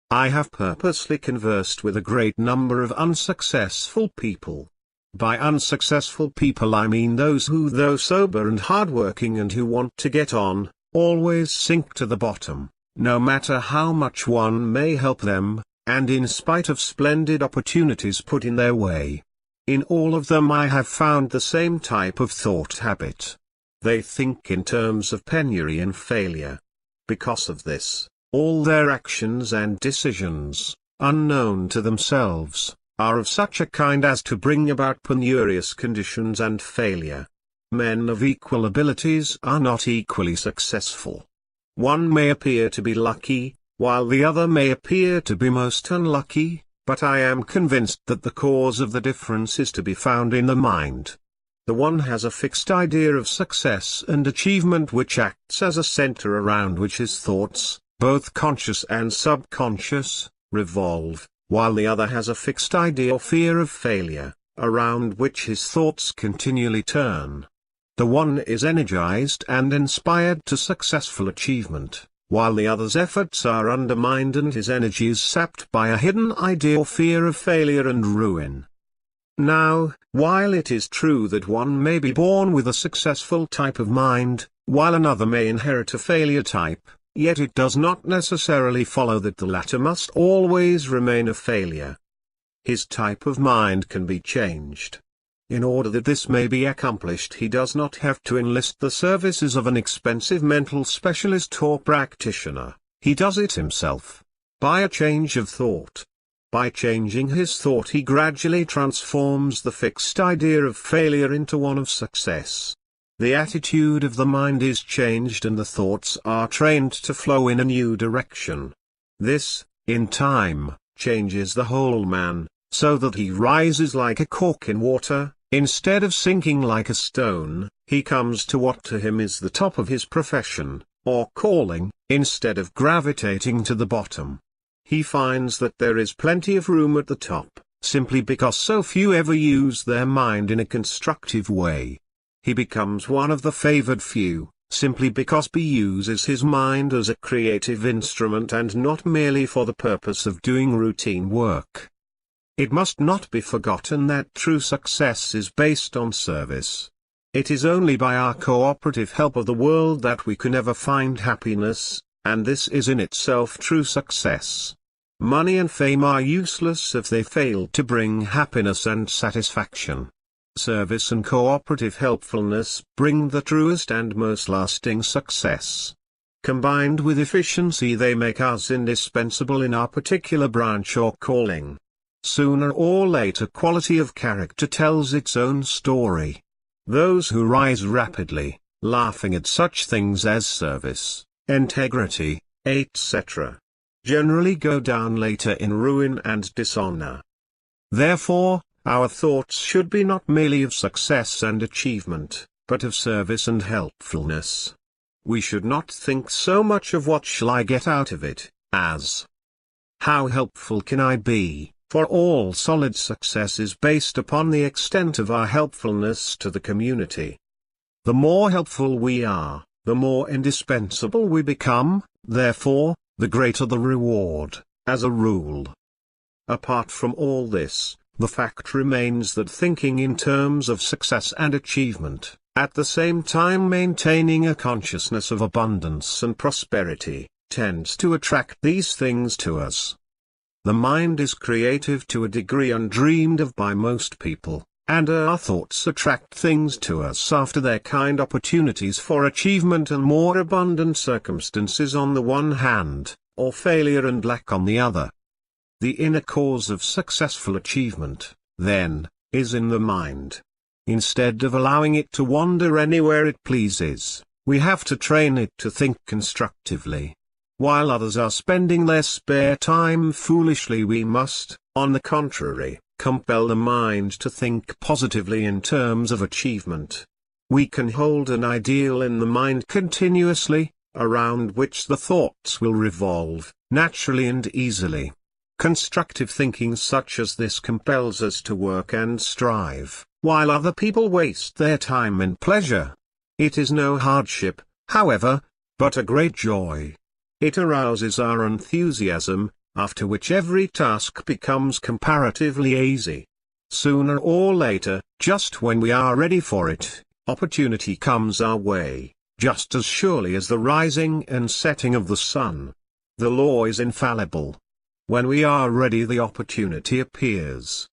I have purposely conversed with a great number of unsuccessful people. By unsuccessful people I mean those who, though sober and hardworking and who want to get on, always sink to the bottom, no matter how much one may help them, and in spite of splendid opportunities put in their way. In all of them I have found the same type of thought habit. They think in terms of penury and failure. Because of this, all their actions and decisions, unknown to themselves, are of such a kind as to bring about penurious conditions and failure. Men of equal abilities are not equally successful. One may appear to be lucky, while the other may appear to be most unlucky, but I am convinced that the cause of the difference is to be found in the mind. The one has a fixed idea of success and achievement which acts as a center around which his thoughts, both conscious and subconscious, revolve, while the other has a fixed idea or fear of failure, around which his thoughts continually turn. The one is energized and inspired to successful achievement, while the other's efforts are undermined and his energy is sapped by a hidden idea or fear of failure and ruin. Now, while it is true that one may be born with a successful type of mind, while another may inherit a failure type, yet it does not necessarily follow that the latter must always remain a failure. His type of mind can be changed. In order that this may be accomplished, he does not have to enlist the services of an expensive mental specialist or practitioner. He does it himself, by a change of thought. By changing his thought he gradually transforms the fixed idea of failure into one of success. The attitude of the mind is changed and the thoughts are trained to flow in a new direction. This, in time, changes the whole man, so that he rises like a cork in water. Instead of sinking like a stone, he comes to what to him is the top of his profession, or calling, instead of gravitating to the bottom. He finds that there is plenty of room at the top, simply because so few ever use their mind in a constructive way. He becomes one of the favored few, simply because he uses his mind as a creative instrument and not merely for the purpose of doing routine work. It must not be forgotten that true success is based on service. It is only by our cooperative help of the world that we can ever find happiness, and this is in itself true success. Money and fame are useless if they fail to bring happiness and satisfaction. Service and cooperative helpfulness bring the truest and most lasting success. Combined with efficiency, they make us indispensable in our particular branch or calling. Sooner or later, quality of character tells its own story. Those who rise rapidly, laughing at such things as service, integrity, etc., generally go down later in ruin and dishonor. Therefore, our thoughts should be not merely of success and achievement, but of service and helpfulness. We should not think so much of what shall I get out of it, as how helpful can I be, for all solid success is based upon the extent of our helpfulness to the community. The more helpful we are, the more indispensable we become, therefore, the greater the reward, as a rule. Apart from all this, the fact remains that thinking in terms of success and achievement, at the same time maintaining a consciousness of abundance and prosperity, tends to attract these things to us. The mind is creative to a degree undreamed of by most people, and our thoughts attract things to us after their kind, opportunities for achievement and more abundant circumstances on the one hand, or failure and lack on the other. The inner cause of successful achievement, then, is in the mind. Instead of allowing it to wander anywhere it pleases, we have to train it to think constructively. While others are spending their spare time foolishly, we must, on the contrary, compel the mind to think positively in terms of achievement. We can hold an ideal in the mind continuously, around which the thoughts will revolve, naturally and easily. Constructive thinking such as this compels us to work and strive, while other people waste their time in pleasure. It is no hardship, however, but a great joy. It arouses our enthusiasm, after which every task becomes comparatively easy. Sooner or later, just when we are ready for it, opportunity comes our way, just as surely as the rising and setting of the sun. The law is infallible. When we are ready, the opportunity appears.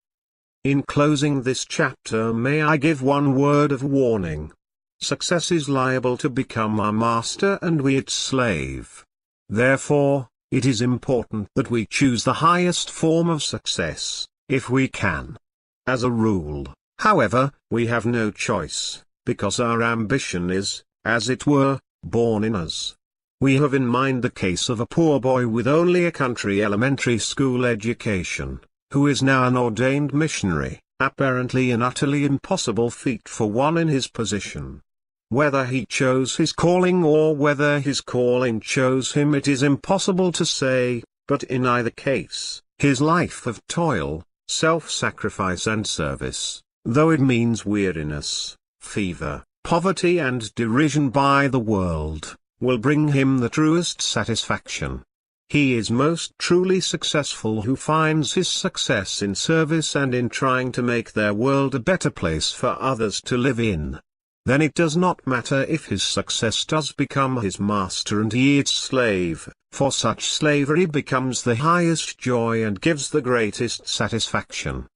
In closing this chapter, may I give one word of warning. Success is liable to become our master and we its slave. Therefore, it is important that we choose the highest form of success, if we can. As a rule, however, we have no choice, because our ambition is, as it were, born in us. We have in mind the case of a poor boy with only a country elementary school education, who is now an ordained missionary, apparently an utterly impossible feat for one in his position. Whether he chose his calling or whether his calling chose him, it is impossible to say, but in either case, his life of toil, self-sacrifice and service, though it means weariness, fever, poverty and derision by the world, will bring him the truest satisfaction. He is most truly successful who finds his success in service and in trying to make their world a better place for others to live in. Then it does not matter if his success does become his master and he its slave, for such slavery becomes the highest joy and gives the greatest satisfaction.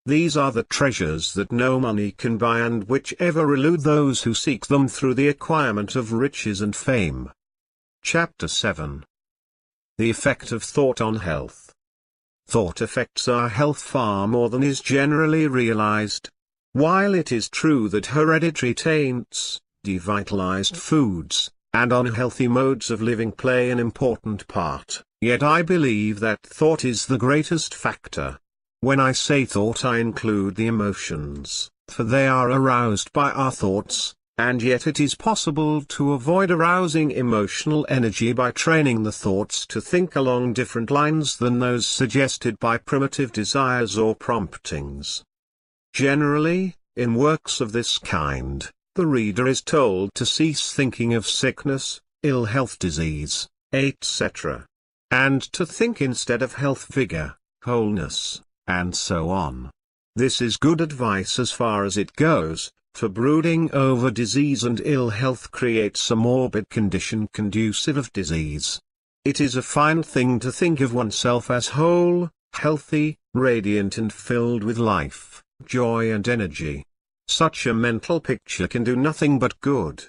These are the treasures that no money can buy and which ever elude those who seek them through the acquirement of riches and fame. Chapter 7. The effect of thought on health. Thought affects our health far more than is generally realized. While it is true that hereditary taints, devitalized foods, and unhealthy modes of living play an important part, yet I believe that thought is the greatest factor. When I say thought, I include the emotions, for they are aroused by our thoughts, and yet it is possible to avoid arousing emotional energy by training the thoughts to think along different lines than those suggested by primitive desires or promptings. Generally, in works of this kind, the reader is told to cease thinking of sickness, ill health, disease, etc., and to think instead of health, vigor, wholeness, and so on. This is good advice as far as it goes, for brooding over disease and ill health creates a morbid condition conducive of disease. It is a fine thing to think of oneself as whole, healthy, radiant and filled with life, joy and energy. Such a mental picture can do nothing but good.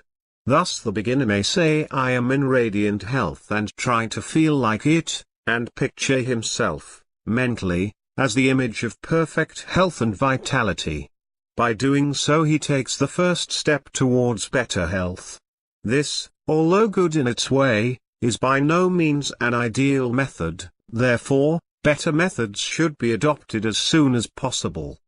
Thus the beginner may say, I am in radiant health, and try to feel like it, and picture himself, mentally, as the image of perfect health and vitality. By doing so he takes the first step towards better health. This, although good in its way, is by no means an ideal method, therefore, better methods should be adopted as soon as possible.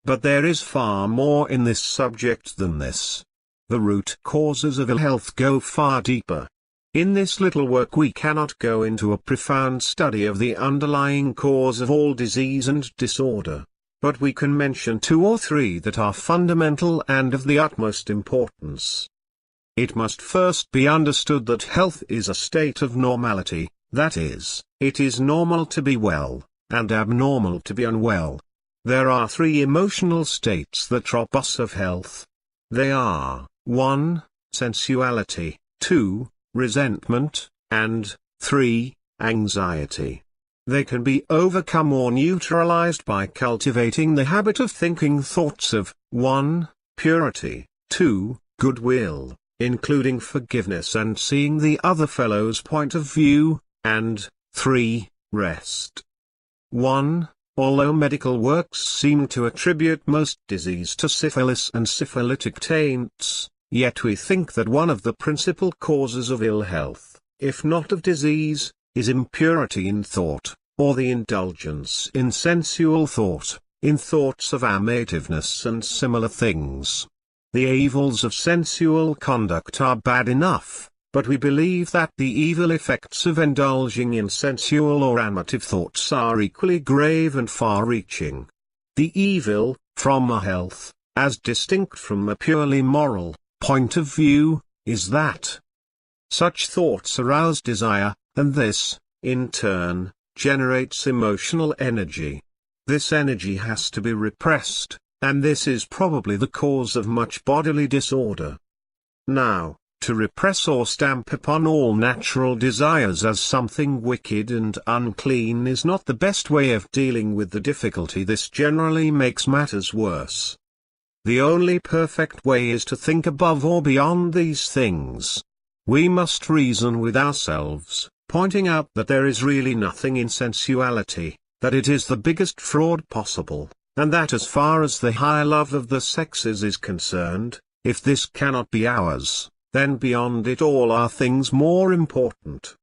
But there is far more in this subject than this. The root causes of ill health go far deeper. In this little work we cannot go into a profound study of the underlying cause of all disease and disorder, but we can mention 2 or 3 that are fundamental and of the utmost importance. It must first be understood that health is a state of normality, that is, it is normal to be well, and abnormal to be unwell. There are 3 emotional states that rob us of health. They are, 1, sensuality, 2, resentment, and 3, anxiety. They can be overcome or neutralized by cultivating the habit of thinking thoughts of 1, purity, 2, goodwill, including forgiveness and seeing the other fellow's point of view, and 3, rest. 1. Although medical works seem to attribute most disease to syphilis and syphilitic taints, yet we think that one of the principal causes of ill health, if not of disease, is impurity in thought, or the indulgence in sensual thought, in thoughts of amativeness and similar things. The evils of sensual conduct are bad enough, but we believe that the evil effects of indulging in sensual or amative thoughts are equally grave and far-reaching. The evil, from a health, as distinct from a purely moral, point of view, is that such thoughts arouse desire, and this, in turn, generates emotional energy. This energy has to be repressed, and this is probably the cause of much bodily disorder. Now, to repress or stamp upon all natural desires as something wicked and unclean is not the best way of dealing with the difficulty. This generally makes matters worse. The only perfect way is to think above or beyond these things. We must reason with ourselves, pointing out that there is really nothing in sensuality, that it is the biggest fraud possible, and that as far as the high love of the sexes is concerned, if this cannot be ours, then beyond it all are things more important.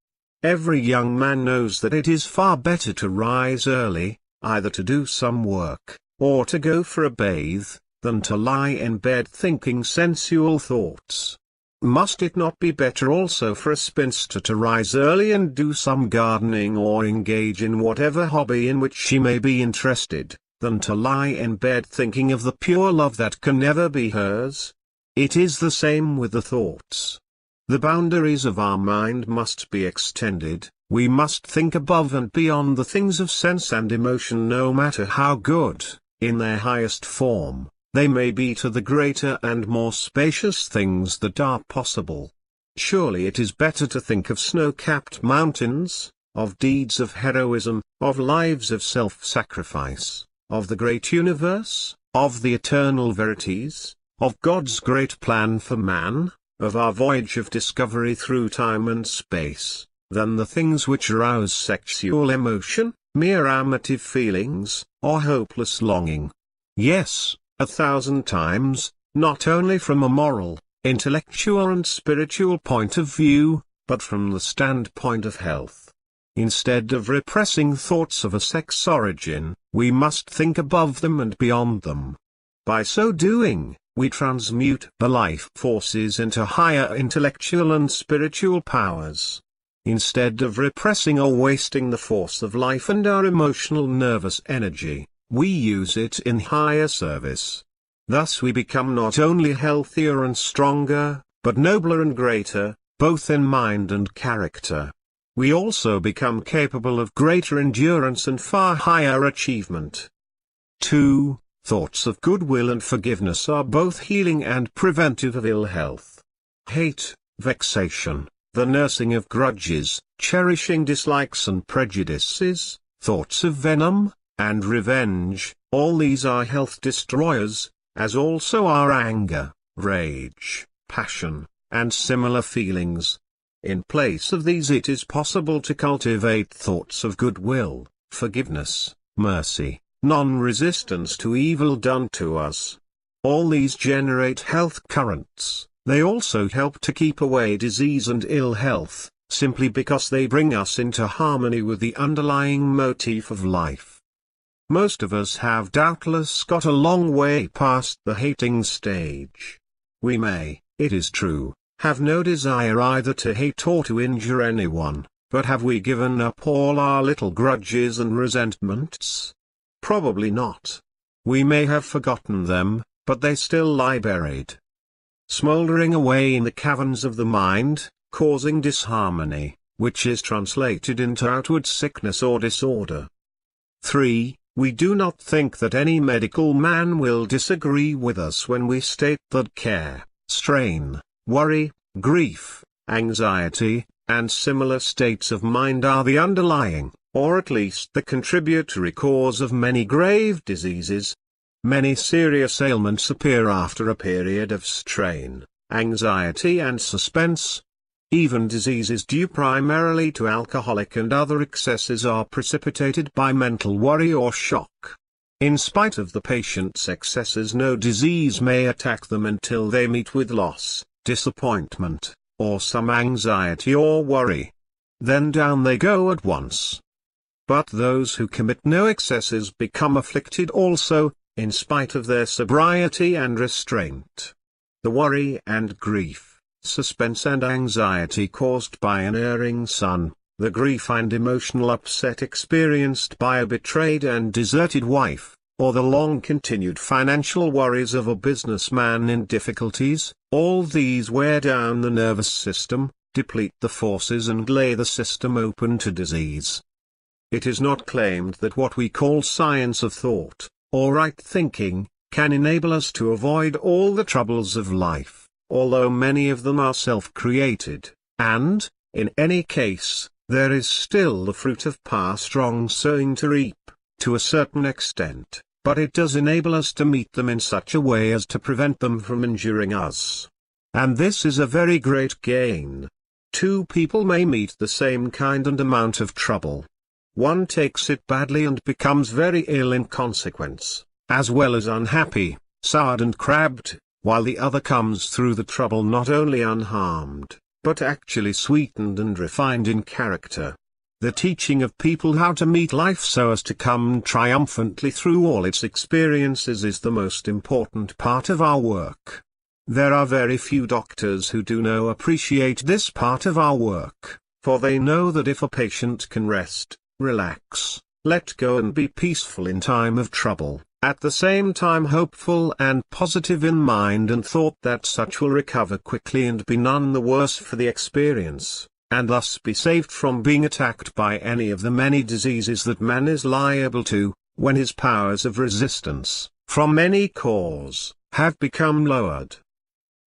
Every young man knows that it is far better to rise early, either to do some work, or to go for a bathe, than to lie in bed thinking sensual thoughts. Must it not be better also for a spinster to rise early and do some gardening or engage in whatever hobby in which she may be interested, than to lie in bed thinking of the pure love that can never be hers? It is the same with the thoughts. The boundaries of our mind must be extended. We must think above and beyond the things of sense and emotion, no matter how good, in their highest form, they may be, to the greater and more spacious things that are possible. Surely it is better to think of snow-capped mountains, of deeds of heroism, of lives of self-sacrifice, of the great universe, of the eternal verities, of God's great plan for man, of our voyage of discovery through time and space, than the things which arouse sexual emotion, mere amative feelings, or hopeless longing. Yes, 1,000 times, not only from a moral, intellectual and spiritual point of view, but from the standpoint of health. Instead of repressing thoughts of a sex origin, we must think above them and beyond them. By so doing, we transmute the life forces into higher intellectual and spiritual powers. Instead of repressing or wasting the force of life and our emotional nervous energy, we use it in higher service. Thus we become not only healthier and stronger, but nobler and greater, both in mind and character. We also become capable of greater endurance and far higher achievement. 2. Thoughts of goodwill and forgiveness are both healing and preventive of ill health. Hate, vexation, the nursing of grudges, cherishing dislikes and prejudices, thoughts of venom, and revenge, all these are health destroyers, as also are anger, rage, passion, and similar feelings. In place of these it is possible to cultivate thoughts of goodwill, forgiveness, mercy, non-resistance to evil done to us. All these generate health currents. They also help to keep away disease and ill health, simply because they bring us into harmony with the underlying motif of life. Most of us have doubtless got a long way past the hating stage. We may, it is true, have no desire either to hate or to injure anyone, but have we given up all our little grudges and resentments? Probably not. We may have forgotten them, but they still lie buried, smouldering away in the caverns of the mind, causing disharmony, which is translated into outward sickness or disorder. 3. We do not think that any medical man will disagree with us when we state that care, strain, worry, grief, anxiety, and similar states of mind are the underlying, or at least the contributory cause of many grave diseases. Many serious ailments appear after a period of strain, anxiety and suspense. Even diseases due primarily to alcoholic and other excesses are precipitated by mental worry or shock. In spite of the patient's excesses, no disease may attack them until they meet with loss, disappointment, or some anxiety or worry. Then down they go at once. But those who commit no excesses become afflicted also, in spite of their sobriety and restraint. The worry and grief, suspense and anxiety caused by an erring son, the grief and emotional upset experienced by a betrayed and deserted wife, or the long-continued financial worries of a businessman in difficulties, all these wear down the nervous system, deplete the forces and lay the system open to disease. It is not claimed that what we call science of thought, or right thinking, can enable us to avoid all the troubles of life, although many of them are self-created, and, in any case, there is still the fruit of past wrong sowing to reap, to a certain extent, but it does enable us to meet them in such a way as to prevent them from injuring us. And this is a very great gain. Two people may meet the same kind and amount of trouble. One takes it badly and becomes very ill in consequence, as well as unhappy, soured and crabbed, while the other comes through the trouble not only unharmed, but actually sweetened and refined in character. The teaching of people how to meet life so as to come triumphantly through all its experiences is the most important part of our work. There are very few doctors who do appreciate this part of our work, for they know that if a patient can rest, relax, let go and be peaceful in time of trouble, at the same time hopeful and positive in mind and thought, that such will recover quickly and be none the worse for the experience, and thus be saved from being attacked by any of the many diseases that man is liable to, when his powers of resistance, from any cause, have become lowered.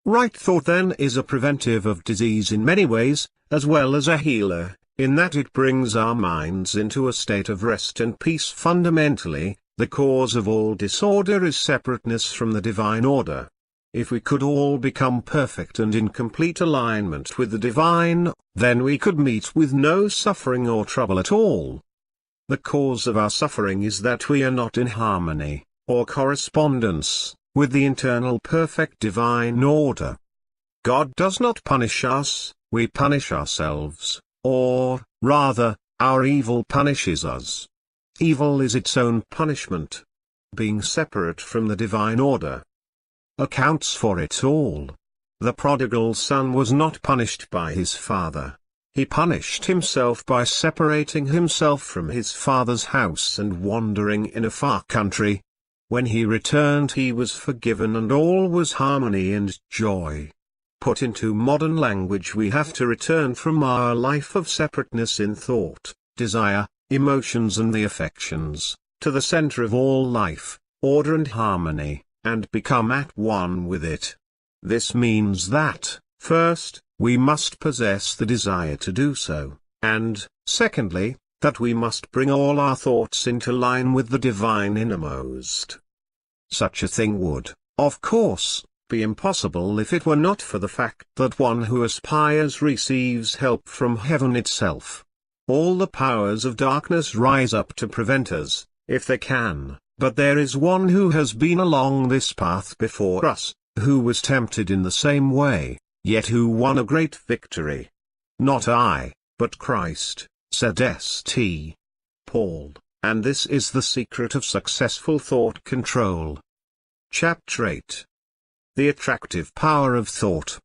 Right thought then is a preventive of disease in many ways, as well as a healer, in that it brings our minds into a state of rest and peace. Fundamentally, the cause of all disorder is separateness from the divine order. If we could all become perfect and in complete alignment with the divine, then we could meet with no suffering or trouble at all. The cause of our suffering is that we are not in harmony, or correspondence, with the internal perfect divine order. God does not punish us, we punish ourselves. Or, rather, our evil punishes us. Evil is its own punishment. Being separate from the divine order accounts for it all. The prodigal son was not punished by his father. He punished himself by separating himself from his father's house and wandering in a far country. When he returned, he was forgiven and all was harmony and joy. Put into modern language, we have to return from our life of separateness in thought, desire, emotions and the affections, to the center of all life, order and harmony, and become at one with it. This means that, first, we must possess the desire to do so, and, secondly, that we must bring all our thoughts into line with the divine innermost. Such a thing would, of course, be impossible if it were not for the fact that one who aspires receives help from heaven itself. All the powers of darkness rise up to prevent us, if they can, but there is one who has been along this path before us, who was tempted in the same way, yet who won a great victory. Not I, but Christ, said St. Paul, and this is the secret of successful thought control. Chapter 8. The attractive power of thought.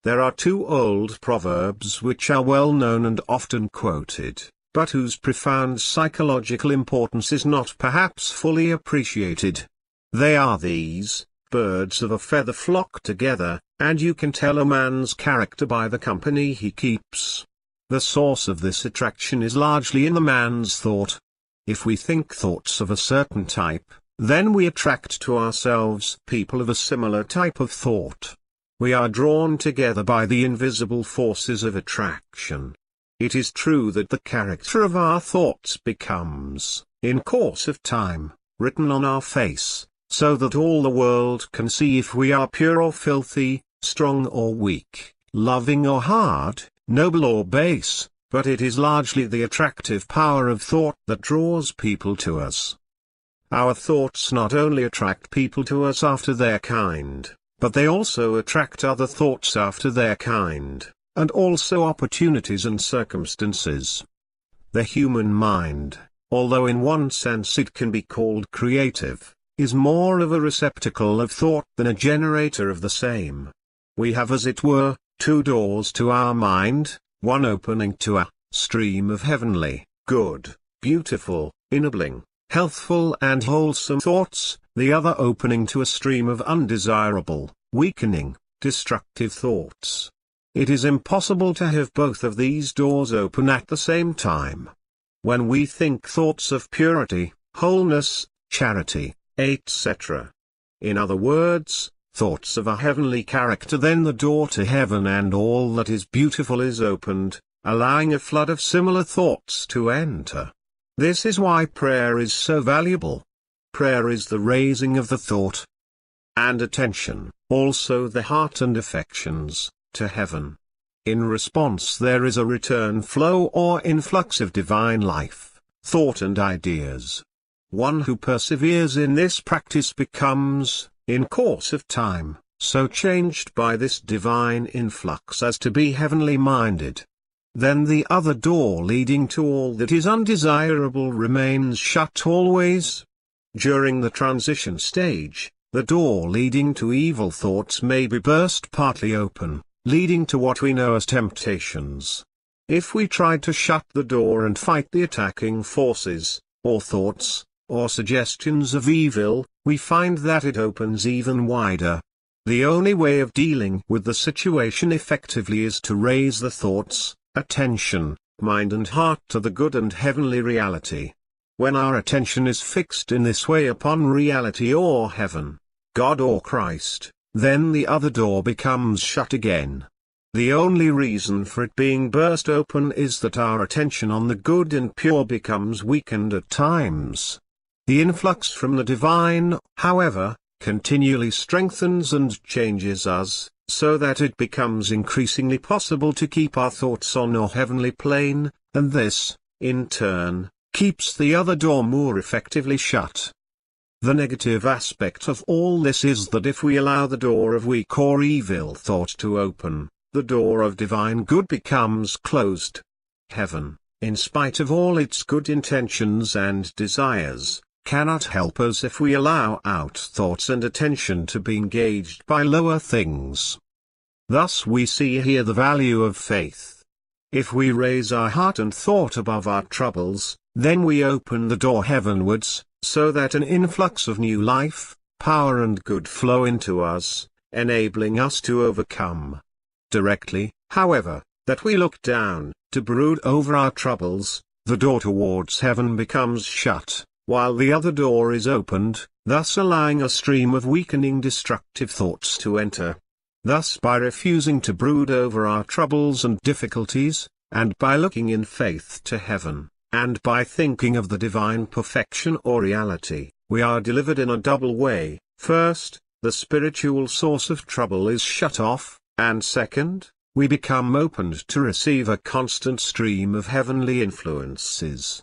There are two old proverbs which are well known and often quoted, but whose profound psychological importance is not perhaps fully appreciated. They are these: birds of a feather flock together, and you can tell a man's character by the company he keeps. The source of this attraction is largely in the man's thought. If we think thoughts of a certain type, then we attract to ourselves people of a similar type of thought. We are drawn together by the invisible forces of attraction. It is true that the character of our thoughts becomes, in course of time, written on our face, so that all the world can see if we are pure or filthy, strong or weak, loving or hard, noble or base, but it is largely the attractive power of thought that draws people to us. Our thoughts not only attract people to us after their kind, but they also attract other thoughts after their kind, and also opportunities and circumstances. The human mind, although in one sense it can be called creative, is more of a receptacle of thought than a generator of the same. We have, as it were, two doors to our mind, one opening to a stream of heavenly, good, beautiful, ennobling, healthful and wholesome thoughts, the other opening to a stream of undesirable, weakening, destructive thoughts. It is impossible to have both of these doors open at the same time. When we think thoughts of purity, wholeness, charity, etc., in other words, thoughts of a heavenly character, then the door to heaven and all that is beautiful is opened, allowing a flood of similar thoughts to enter. This is why prayer is so valuable. Prayer is the raising of the thought and attention, also the heart and affections, to heaven. In response there is a return flow or influx of divine life, thought and ideas. One who perseveres in this practice becomes, in course of time, so changed by this divine influx as to be heavenly minded. Then the other door leading to all that is undesirable remains shut always. During the transition stage, the door leading to evil thoughts may be burst partly open, leading to what we know as temptations. If we try to shut the door and fight the attacking forces, or thoughts, or suggestions of evil, we find that it opens even wider. The only way of dealing with the situation effectively is to raise the thoughts, attention, mind and heart to the good and heavenly reality. When our attention is fixed in this way upon reality or heaven, God or Christ, then the other door becomes shut again. The only reason for it being burst open is that our attention on the good and pure becomes weakened at times. The influx from the divine, however, continually strengthens and changes us, so that it becomes increasingly possible to keep our thoughts on a heavenly plane, and this, in turn, keeps the other door more effectively shut. The negative aspect of all this is that if we allow the door of weak or evil thought to open, the door of divine good becomes closed. Heaven, in spite of all its good intentions and desires, cannot help us if we allow out thoughts and attention to be engaged by lower things. Thus we see here the value of faith. If we raise our heart and thought above our troubles, then we open the door heavenwards, so that an influx of new life, power and good flow into us, enabling us to overcome. Directly, however, that we look down, to brood over our troubles, the door towards heaven becomes shut, while the other door is opened, thus allowing a stream of weakening destructive thoughts to enter. Thus by refusing to brood over our troubles and difficulties, and by looking in faith to heaven, and by thinking of the divine perfection or reality, we are delivered in a double way. First, the spiritual source of trouble is shut off, and second, we become opened to receive a constant stream of heavenly influences.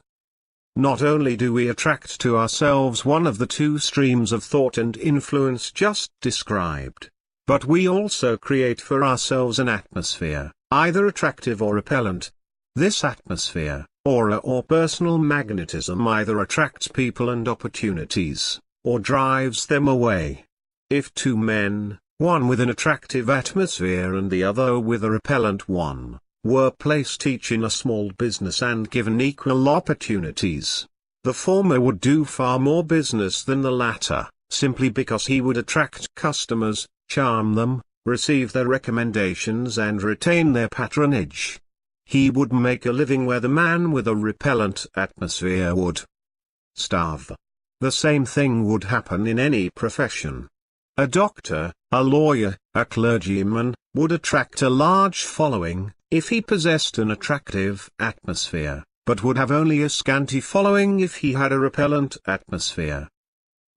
Not only do we attract to ourselves one of the two streams of thought and influence just described, but we also create for ourselves an atmosphere, either attractive or repellent. This atmosphere, aura or personal magnetism either attracts people and opportunities, or drives them away. If two men, one with an attractive atmosphere and the other with a repellent one, were placed each in a small business and given equal opportunities, the former would do far more business than the latter, simply because he would attract customers, charm them, receive their recommendations and retain their patronage. He would make a living where the man with a repellent atmosphere would starve. The same thing would happen in any profession. A doctor, a lawyer, a clergyman, would attract a large following, if he possessed an attractive atmosphere, but would have only a scanty following if he had a repellent atmosphere.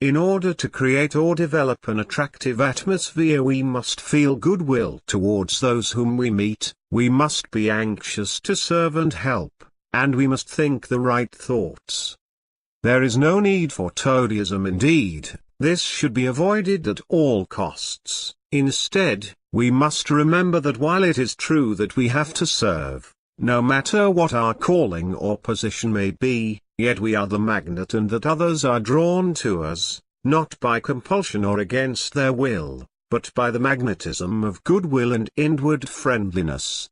In order to create or develop an attractive atmosphere, we must feel goodwill towards those whom we meet, we must be anxious to serve and help, and we must think the right thoughts. There is no need for toadyism indeed, this should be avoided at all costs. Instead, we must remember that while it is true that we have to serve, no matter what our calling or position may be, yet we are the magnet and that others are drawn to us, not by compulsion or against their will, but by the magnetism of goodwill and inward friendliness.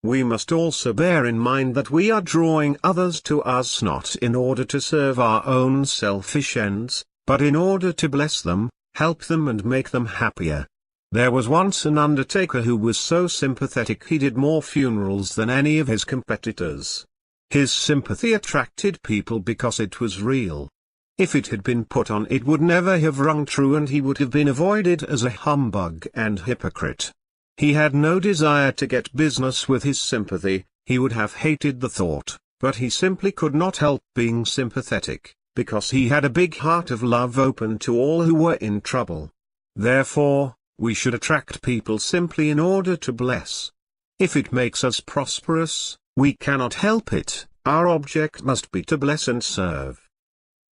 We must also bear in mind that we are drawing others to us not in order to serve our own selfish ends, but in order to bless them, help them and make them happier. There was once an undertaker who was so sympathetic he did more funerals than any of his competitors. His sympathy attracted people because it was real. If it had been put on, it would never have rung true and he would have been avoided as a humbug and hypocrite. He had no desire to get business with his sympathy, he would have hated the thought, but he simply could not help being sympathetic, because he had a big heart of love open to all who were in trouble. Therefore, we should attract people simply in order to bless. If it makes us prosperous, we cannot help it, our object must be to bless and serve.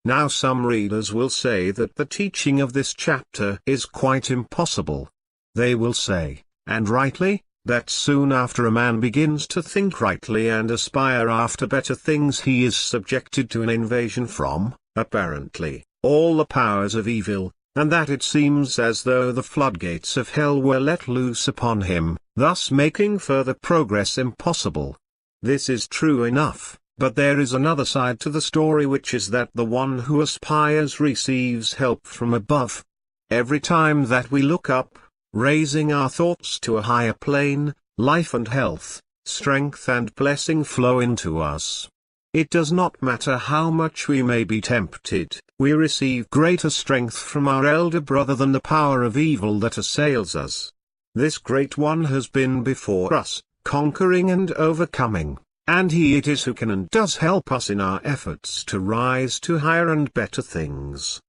Now some readers will say that the teaching of this chapter is quite impossible. They will say, and rightly, that soon after a man begins to think rightly and aspire after better things he is subjected to an invasion from, apparently, all the powers of evil, and that it seems as though the floodgates of hell were let loose upon him, thus making further progress impossible. This is true enough, but there is another side to the story, which is that the one who aspires receives help from above. Every time that we look up, raising our thoughts to a higher plane, life and health, strength and blessing flow into us. It does not matter how much we may be tempted, we receive greater strength from our elder brother than the power of evil that assails us. This great one has been before us, conquering and overcoming, and he it is who can and does help us in our efforts to rise to higher and better things.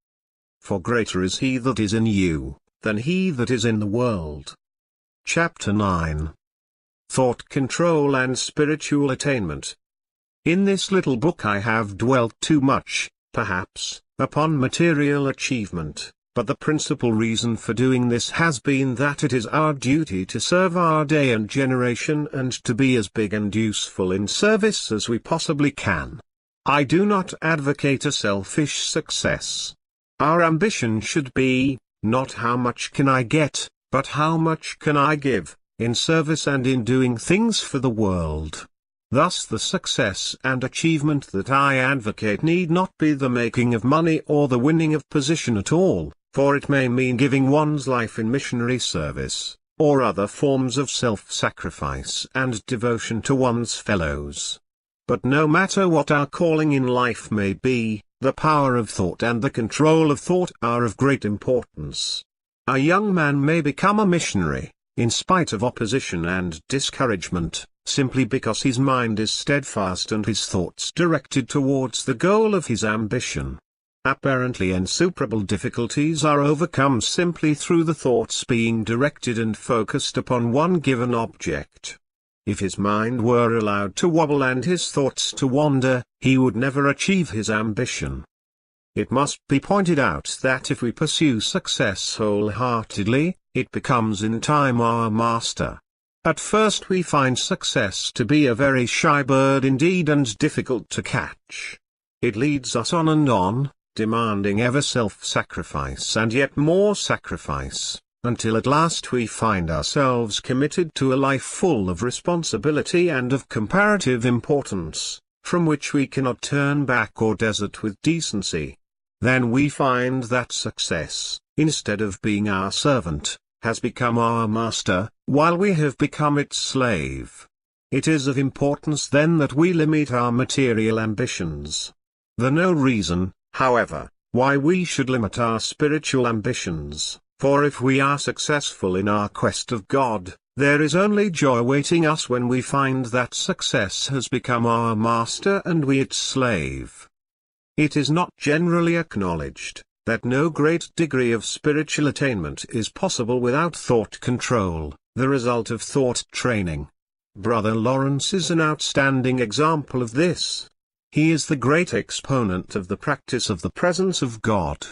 For greater is he that is in you, than he that is in the world. Chapter 9. Thought Control and Spiritual Attainment. In this little book I have dwelt too much, perhaps, upon material achievement, but the principal reason for doing this has been that it is our duty to serve our day and generation and to be as big and useful in service as we possibly can. I do not advocate a selfish success. Our ambition should be, not how much can I get, but how much can I give, in service and in doing things for the world. Thus the success and achievement that I advocate need not be the making of money or the winning of position at all, for it may mean giving one's life in missionary service, or other forms of self-sacrifice and devotion to one's fellows. But no matter what our calling in life may be, the power of thought and the control of thought are of great importance. A young man may become a missionary, in spite of opposition and discouragement, simply because his mind is steadfast and his thoughts directed towards the goal of his ambition. Apparently insuperable difficulties are overcome simply through the thoughts being directed and focused upon one given object. If his mind were allowed to wobble and his thoughts to wander, he would never achieve his ambition. It must be pointed out that if we pursue success wholeheartedly, it becomes in time our master. At first we find success to be a very shy bird indeed and difficult to catch. It leads us on, demanding ever self-sacrifice and yet more sacrifice, until at last we find ourselves committed to a life full of responsibility and of comparative importance, from which we cannot turn back or desert with decency. Then we find that success, instead of being our servant, has become our master, while we have become its slave. It is of importance then that we limit our material ambitions. There's no reason, however, why we should limit our spiritual ambitions, for if we are successful in our quest of God, there is only joy awaiting us when we find that success has become our master and we its slave. It is not generally acknowledged that no great degree of spiritual attainment is possible without thought control, the result of thought training. Brother Lawrence is an outstanding example of this. He is the great exponent of the practice of the presence of God.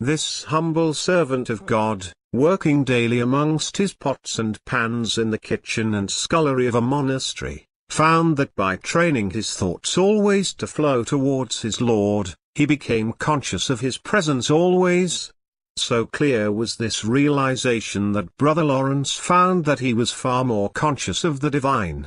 This humble servant of God, working daily amongst his pots and pans in the kitchen and scullery of a monastery, found that by training his thoughts always to flow towards his Lord, he became conscious of his presence always. So clear was this realization that Brother Lawrence found that he was far more conscious of the divine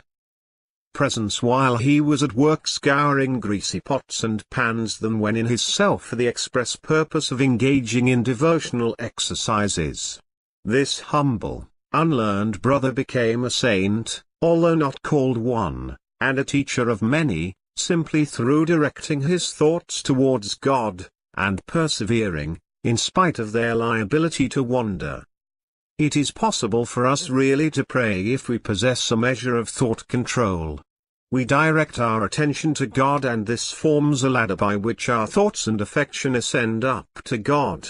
presence while he was at work scouring greasy pots and pans than when in his cell for the express purpose of engaging in devotional exercises. This humble, unlearned brother became a saint, although not called one, and a teacher of many, simply through directing his thoughts towards God, and persevering, in spite of their liability to wander. It is possible for us really to pray if we possess a measure of thought control. We direct our attention to God and this forms a ladder by which our thoughts and affection ascend up to God.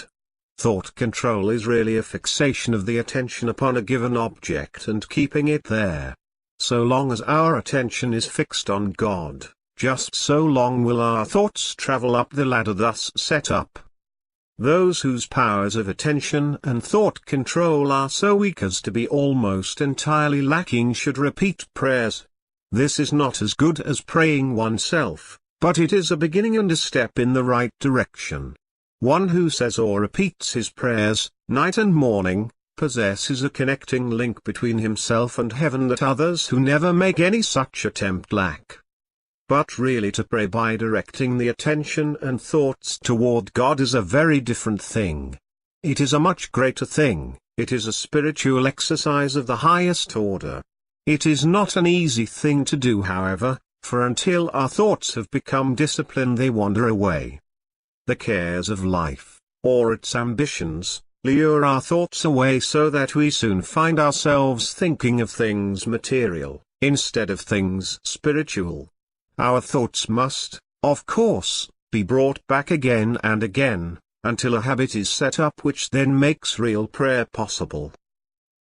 Thought control is really a fixation of the attention upon a given object and keeping it there. So long as our attention is fixed on God, just so long will our thoughts travel up the ladder thus set up. Those whose powers of attention and thought control are so weak as to be almost entirely lacking should repeat prayers. This is not as good as praying oneself, but it is a beginning and a step in the right direction. One who says or repeats his prayers, night and morning, possesses a connecting link between himself and heaven that others who never make any such attempt lack. But really to pray by directing the attention and thoughts toward God is a very different thing. It is a much greater thing, it is a spiritual exercise of the highest order. It is not an easy thing to do however, for until our thoughts have become disciplined they wander away. The cares of life, or its ambitions, lure our thoughts away so that we soon find ourselves thinking of things material, instead of things spiritual. Our thoughts must, of course, be brought back again and again, until a habit is set up which then makes real prayer possible.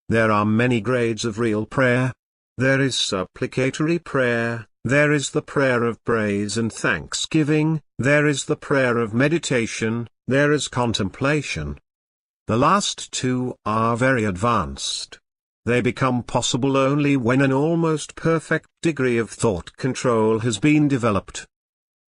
There are many grades of real prayer. There is supplicatory prayer, there is the prayer of praise and thanksgiving, there is the prayer of meditation, there is contemplation. The last two are very advanced. They become possible only when an almost perfect degree of thought control has been developed.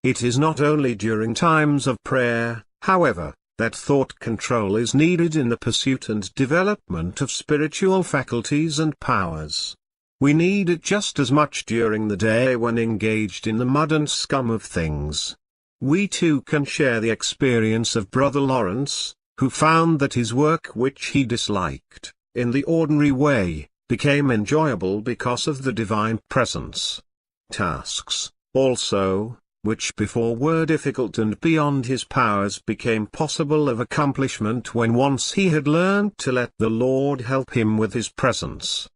It is not only during times of prayer, however, that thought control is needed in the pursuit and development of spiritual faculties and powers. We need it just as much during the day when engaged in the mud and scum of things. We too can share the experience of Brother Lawrence, who found that his work which he disliked, in the ordinary way, became enjoyable because of the divine presence. Tasks, also, which before were difficult and beyond his powers became possible of accomplishment when once he had learned to let the Lord help him with his presence.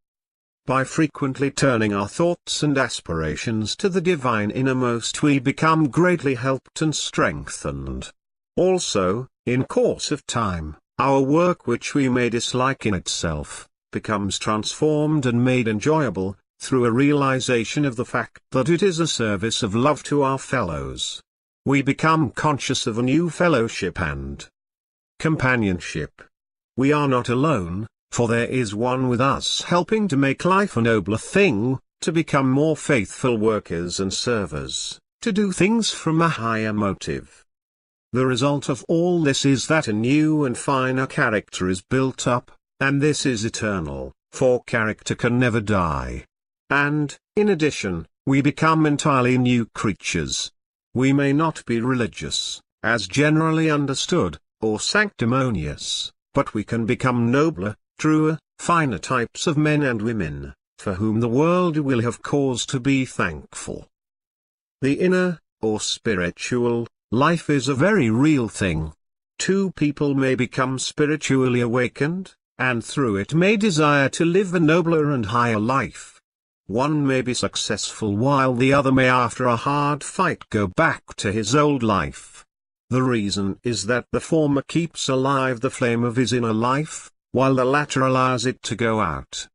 By frequently turning our thoughts and aspirations to the divine innermost we become greatly helped and strengthened. Also, in course of time, our work which we may dislike in itself, becomes transformed and made enjoyable, through a realization of the fact that it is a service of love to our fellows. We become conscious of a new fellowship and companionship. We are not alone, for there is one with us helping to make life a nobler thing, to become more faithful workers and servers, to do things from a higher motive. The result of all this is that a new and finer character is built up, and this is eternal, for character can never die. And, in addition, we become entirely new creatures. We may not be religious, as generally understood, or sanctimonious, but we can become nobler, truer, finer types of men and women, for whom the world will have cause to be thankful. The inner, or spiritual, life is a very real thing. Two people may become spiritually awakened, and through it may desire to live a nobler and higher life. One may be successful while the other may after a hard fight go back to his old life. The reason is that the former keeps alive the flame of his inner life, while the latter allows it to go out.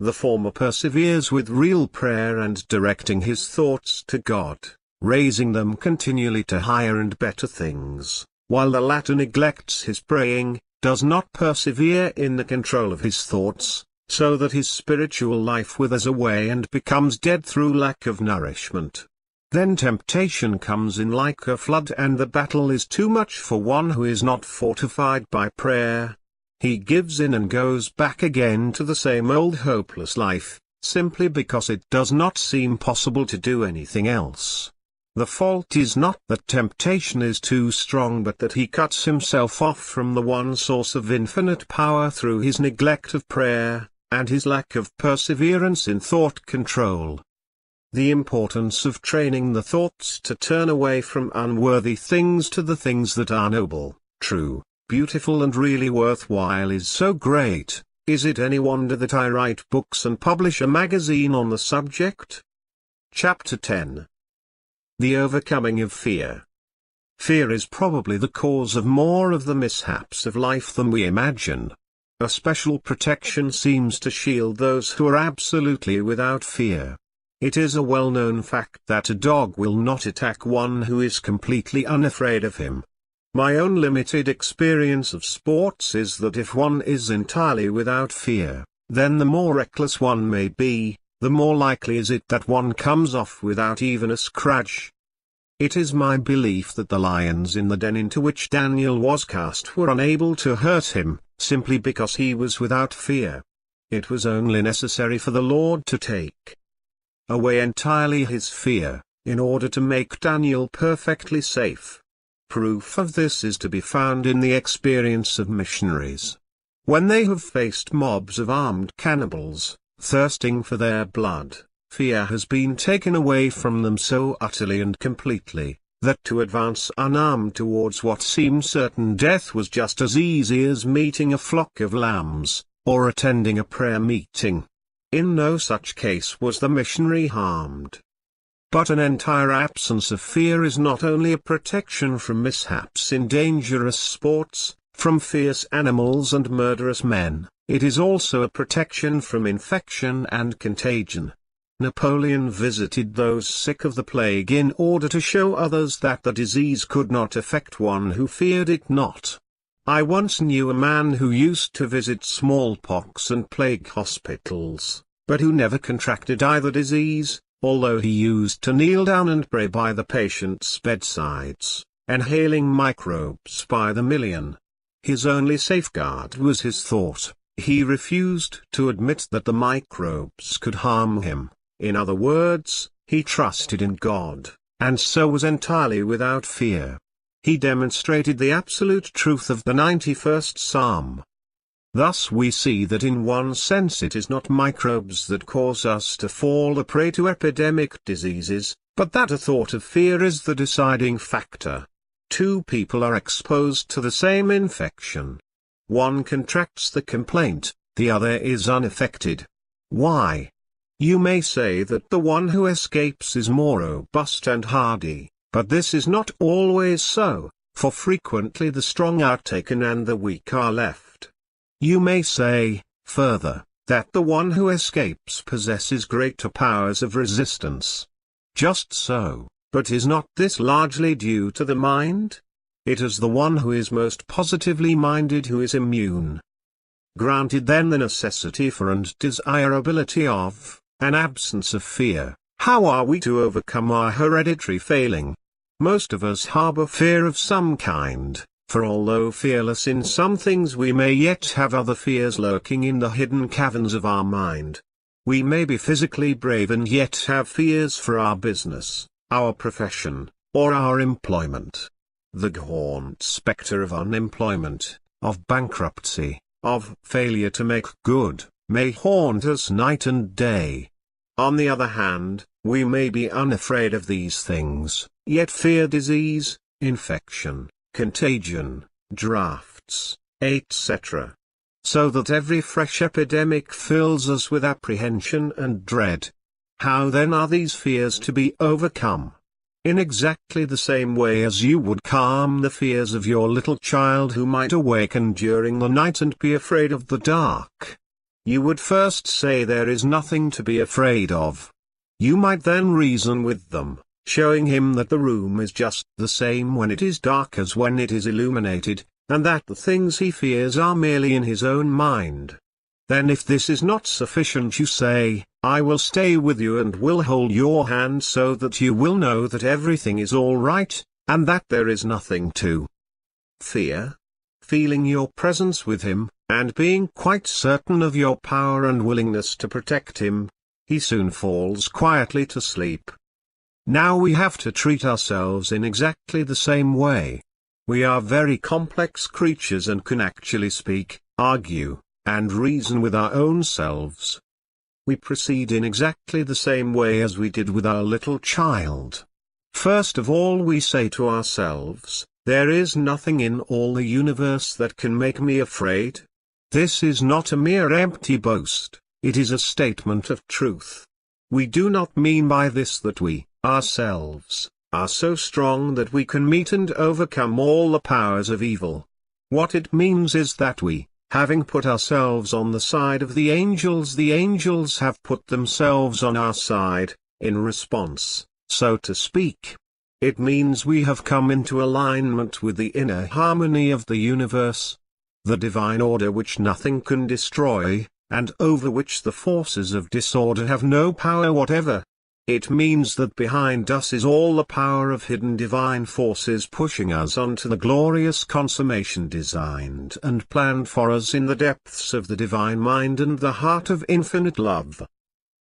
The former perseveres with real prayer and directing his thoughts to God, raising them continually to higher and better things, while the latter neglects his praying, does not persevere in the control of his thoughts, so that his spiritual life withers away and becomes dead through lack of nourishment. Then temptation comes in like a flood and the battle is too much for one who is not fortified by prayer. He gives in and goes back again to the same old hopeless life, simply because it does not seem possible to do anything else. The fault is not that temptation is too strong but that he cuts himself off from the one source of infinite power through his neglect of prayer, and his lack of perseverance in thought control. The importance of training the thoughts to turn away from unworthy things to the things that are noble, true, beautiful and really worthwhile is so great. Is it any wonder that I write books and publish a magazine on the subject? Chapter 10. The Overcoming of Fear. Fear is probably the cause of more of the mishaps of life than we imagine. A special protection seems to shield those who are absolutely without fear. It is a well-known fact that a dog will not attack one who is completely unafraid of him. My own limited experience of sports is that if one is entirely without fear, then the more reckless one may be, the more likely is it that one comes off without even a scratch. It is my belief that the lions in the den into which Daniel was cast were unable to hurt him, simply because he was without fear. It was only necessary for the Lord to take away entirely his fear, in order to make Daniel perfectly safe. Proof of this is to be found in the experience of missionaries. When they have faced mobs of armed cannibals, thirsting for their blood, fear has been taken away from them so utterly and completely, that to advance unarmed towards what seemed certain death was just as easy as meeting a flock of lambs, or attending a prayer meeting. In no such case was the missionary harmed. But an entire absence of fear is not only a protection from mishaps in dangerous sports, from fierce animals and murderous men, it is also a protection from infection and contagion. Napoleon visited those sick of the plague in order to show others that the disease could not affect one who feared it not. I once knew a man who used to visit smallpox and plague hospitals, but who never contracted either disease, although he used to kneel down and pray by the patients' bedsides, inhaling microbes by the million. His only safeguard was his thought. He refused to admit that the microbes could harm him. In other words, he trusted in God, and so was entirely without fear. He demonstrated the absolute truth of the 91st Psalm. Thus we see that in one sense it is not microbes that cause us to fall a prey to epidemic diseases, but that a thought of fear is the deciding factor. Two people are exposed to the same infection. One contracts the complaint, the other is unaffected. Why? You may say that the one who escapes is more robust and hardy, but this is not always so, for frequently the strong are taken and the weak are left. You may say, further, that the one who escapes possesses greater powers of resistance. Just so, but is not this largely due to the mind? It is the one who is most positively minded who is immune. Granted then the necessity for and desirability of an absence of fear, how are we to overcome our hereditary failing? Most of us harbor fear of some kind, for although fearless in some things we may yet have other fears lurking in the hidden caverns of our mind. We may be physically brave and yet have fears for our business, our profession, or our employment. The gaunt spectre of unemployment, of bankruptcy, of failure to make good, may haunt us night and day. On the other hand, we may be unafraid of these things, yet fear disease, infection, contagion, drafts, etc. So that every fresh epidemic fills us with apprehension and dread. How then are these fears to be overcome? In exactly the same way as you would calm the fears of your little child who might awaken during the night and be afraid of the dark. You would first say there is nothing to be afraid of. You might then reason with them, showing him that the room is just the same when it is dark as when it is illuminated, and that the things he fears are merely in his own mind. Then if this is not sufficient you say, I will stay with you and will hold your hand so that you will know that everything is all right, and that there is nothing to fear. Feeling your presence with him, and being quite certain of your power and willingness to protect him, he soon falls quietly to sleep. Now we have to treat ourselves in exactly the same way. We are very complex creatures and can actually speak, argue, and reason with our own selves. We proceed in exactly the same way as we did with our little child. First of all we say to ourselves, there is nothing in all the universe that can make me afraid. This is not a mere empty boast, it is a statement of truth. We do not mean by this that we, ourselves, are so strong that we can meet and overcome all the powers of evil. What it means is that we, having put ourselves on the side of the angels have put themselves on our side, in response, so to speak. It means we have come into alignment with the inner harmony of the universe, the divine order which nothing can destroy, and over which the forces of disorder have no power whatever. It means that behind us is all the power of hidden divine forces pushing us on to the glorious consummation designed and planned for us in the depths of the divine mind and the heart of infinite love.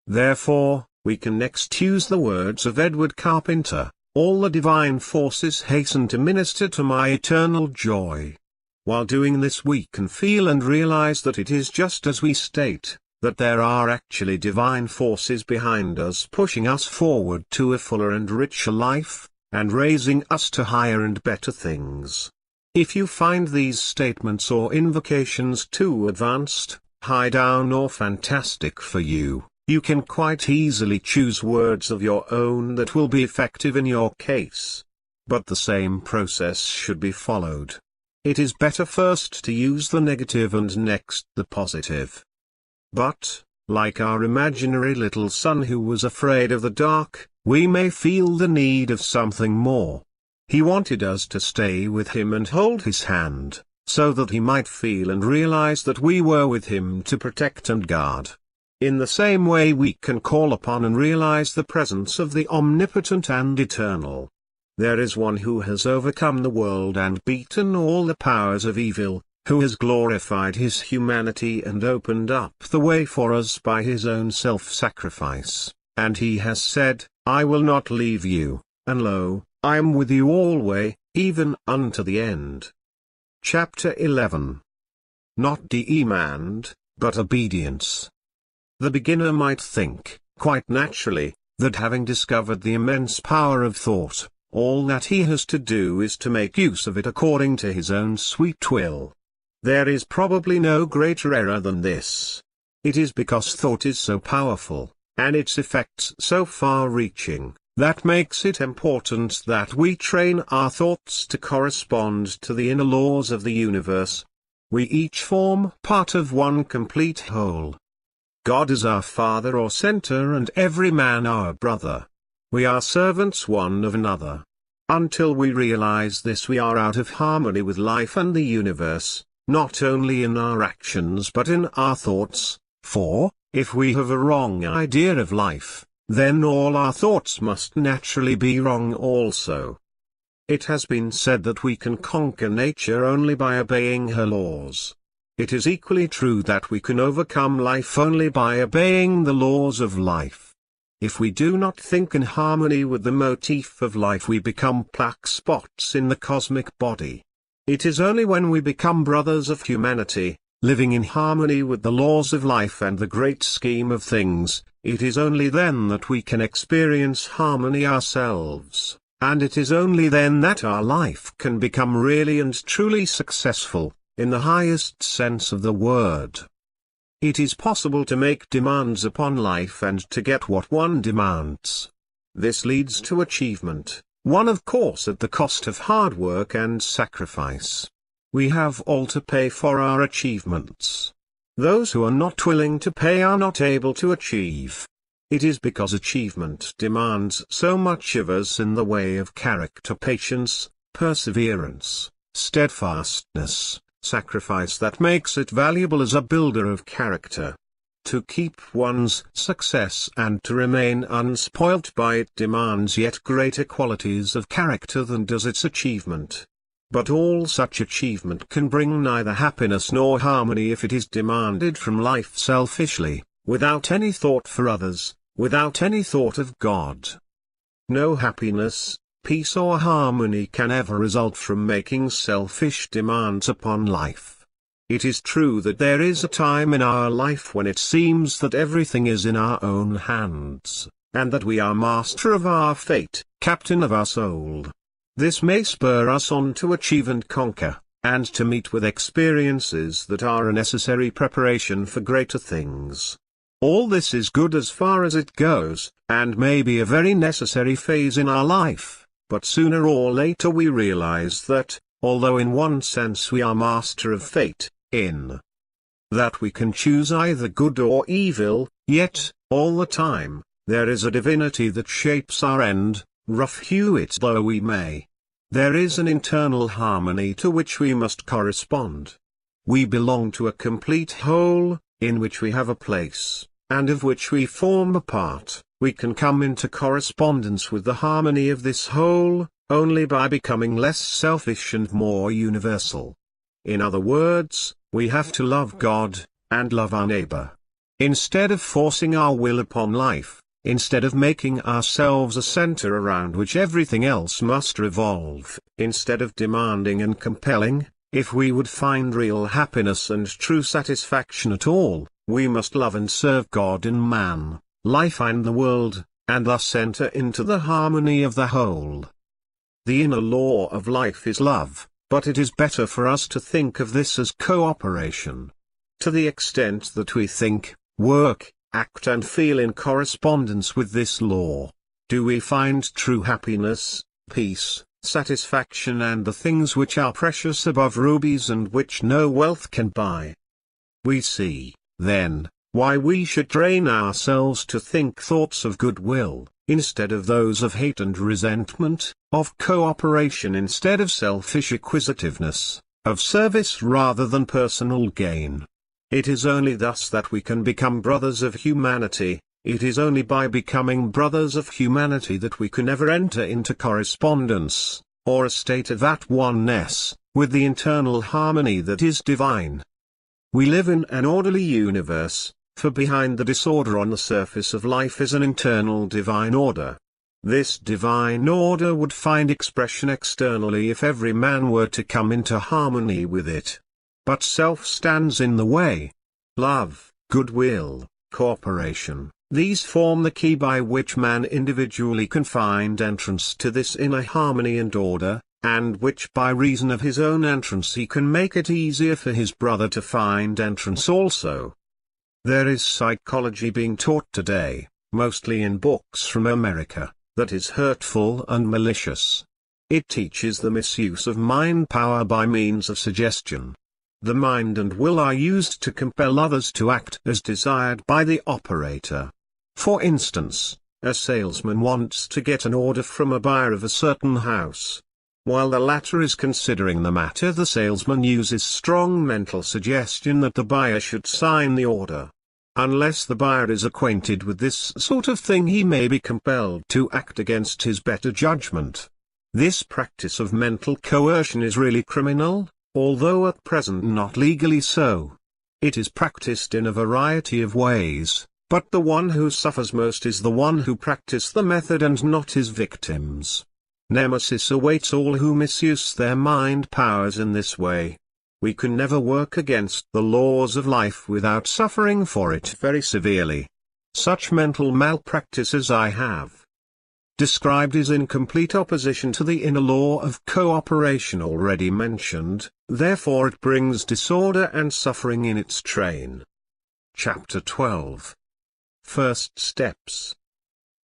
Therefore, we can next use the words of Edward Carpenter, all the divine forces hasten to minister to my eternal joy. While doing this we can feel and realize that it is just as we state, that there are actually divine forces behind us pushing us forward to a fuller and richer life, and raising us to higher and better things. If you find these statements or invocations too advanced, high down or fantastic for you, you can quite easily choose words of your own that will be effective in your case. But the same process should be followed. It is better first to use the negative and next the positive. But, like our imaginary little son who was afraid of the dark, we may feel the need of something more. He wanted us to stay with him and hold his hand, so that he might feel and realize that we were with him to protect and guard. In the same way we can call upon and realize the presence of the omnipotent and eternal. There is one who has overcome the world and beaten all the powers of evil, who has glorified his humanity and opened up the way for us by his own self-sacrifice, and he has said, I will not leave you, and lo, I am with you always, even unto the end. Chapter 11. Not demand, but obedience. The beginner might think, quite naturally, that having discovered the immense power of thought, all that he has to do is to make use of it according to his own sweet will. There is probably no greater error than this. It is because thought is so powerful, and its effects so far-reaching, that makes it important that we train our thoughts to correspond to the inner laws of the universe. We each form part of one complete whole. God is our Father or center and every man our brother. We are servants one of another. Until we realize this, we are out of harmony with life and the universe, not only in our actions but in our thoughts, for, if we have a wrong idea of life, then all our thoughts must naturally be wrong also. It has been said that we can conquer nature only by obeying her laws. It is equally true that we can overcome life only by obeying the laws of life. If we do not think in harmony with the motif of life, we become black spots in the cosmic body. It is only when we become brothers of humanity, living in harmony with the laws of life and the great scheme of things, it is only then that we can experience harmony ourselves, and it is only then that our life can become really and truly successful, in the highest sense of the word. It is possible to make demands upon life and to get what one demands. This leads to achievement, one of course at the cost of hard work and sacrifice. We have all to pay for our achievements. Those who are not willing to pay are not able to achieve. It is because achievement demands so much of us in the way of character, patience, perseverance, steadfastness, sacrifice that makes it valuable as a builder of character. To keep one's success and to remain unspoilt by it demands yet greater qualities of character than does its achievement. But all such achievement can bring neither happiness nor harmony if it is demanded from life selfishly, without any thought for others, without any thought of God. No happiness, peace or harmony can ever result from making selfish demands upon life. It is true that there is a time in our life when it seems that everything is in our own hands, and that we are master of our fate, captain of our soul. This may spur us on to achieve and conquer, and to meet with experiences that are a necessary preparation for greater things. All this is good as far as it goes, and may be a very necessary phase in our life. But sooner or later we realize that, although in one sense we are master of fate, in that we can choose either good or evil, yet, all the time, there is a divinity that shapes our end, rough hew it though we may. There is an internal harmony to which we must correspond. We belong to a complete whole, in which we have a place, and of which we form a part. We can come into correspondence with the harmony of this whole, only by becoming less selfish and more universal. In other words, we have to love God, and love our neighbor. Instead of forcing our will upon life, instead of making ourselves a center around which everything else must revolve, instead of demanding and compelling, if we would find real happiness and true satisfaction at all, we must love and serve God in man, life and the world, and thus enter into the harmony of the whole. The inner law of life is love, but it is better for us to think of this as cooperation. To the extent that we think, work, act and feel in correspondence with this law, do we find true happiness, peace, satisfaction and the things which are precious above rubies and which no wealth can buy. We see, then, why we should train ourselves to think thoughts of goodwill, instead of those of hate and resentment, of cooperation instead of selfish acquisitiveness, of service rather than personal gain. It is only thus that we can become brothers of humanity. It is only by becoming brothers of humanity that we can ever enter into correspondence, or a state of at oneness, with the internal harmony that is divine. We live in an orderly universe, for behind the disorder on the surface of life is an internal divine order. This divine order would find expression externally if every man were to come into harmony with it. But self stands in the way. Love, goodwill, cooperation, these form the key by which man individually can find entrance to this inner harmony and order, and which by reason of his own entrance he can make it easier for his brother to find entrance also. There is psychology being taught today, mostly in books from America, that is hurtful and malicious. It teaches the misuse of mind power by means of suggestion. the mind and will are used to compel others to act as desired by the operator. For instance, a salesman wants to get an order from a buyer of a certain house. While the latter is considering the matter, the salesman uses strong mental suggestion that the buyer should sign the order. Unless the buyer is acquainted with this sort of thing, he may be compelled to act against his better judgment. This practice of mental coercion is really criminal, although at present not legally so. It is practiced in a variety of ways, but the one who suffers most is the one who practices the method and not his victims. Nemesis awaits all who misuse their mind powers in this way. We can never work against the laws of life without suffering for it very severely. Such mental malpractice as I have described is in complete opposition to the inner law of cooperation already mentioned, therefore it brings disorder and suffering in its train. Chapter 12. First Steps.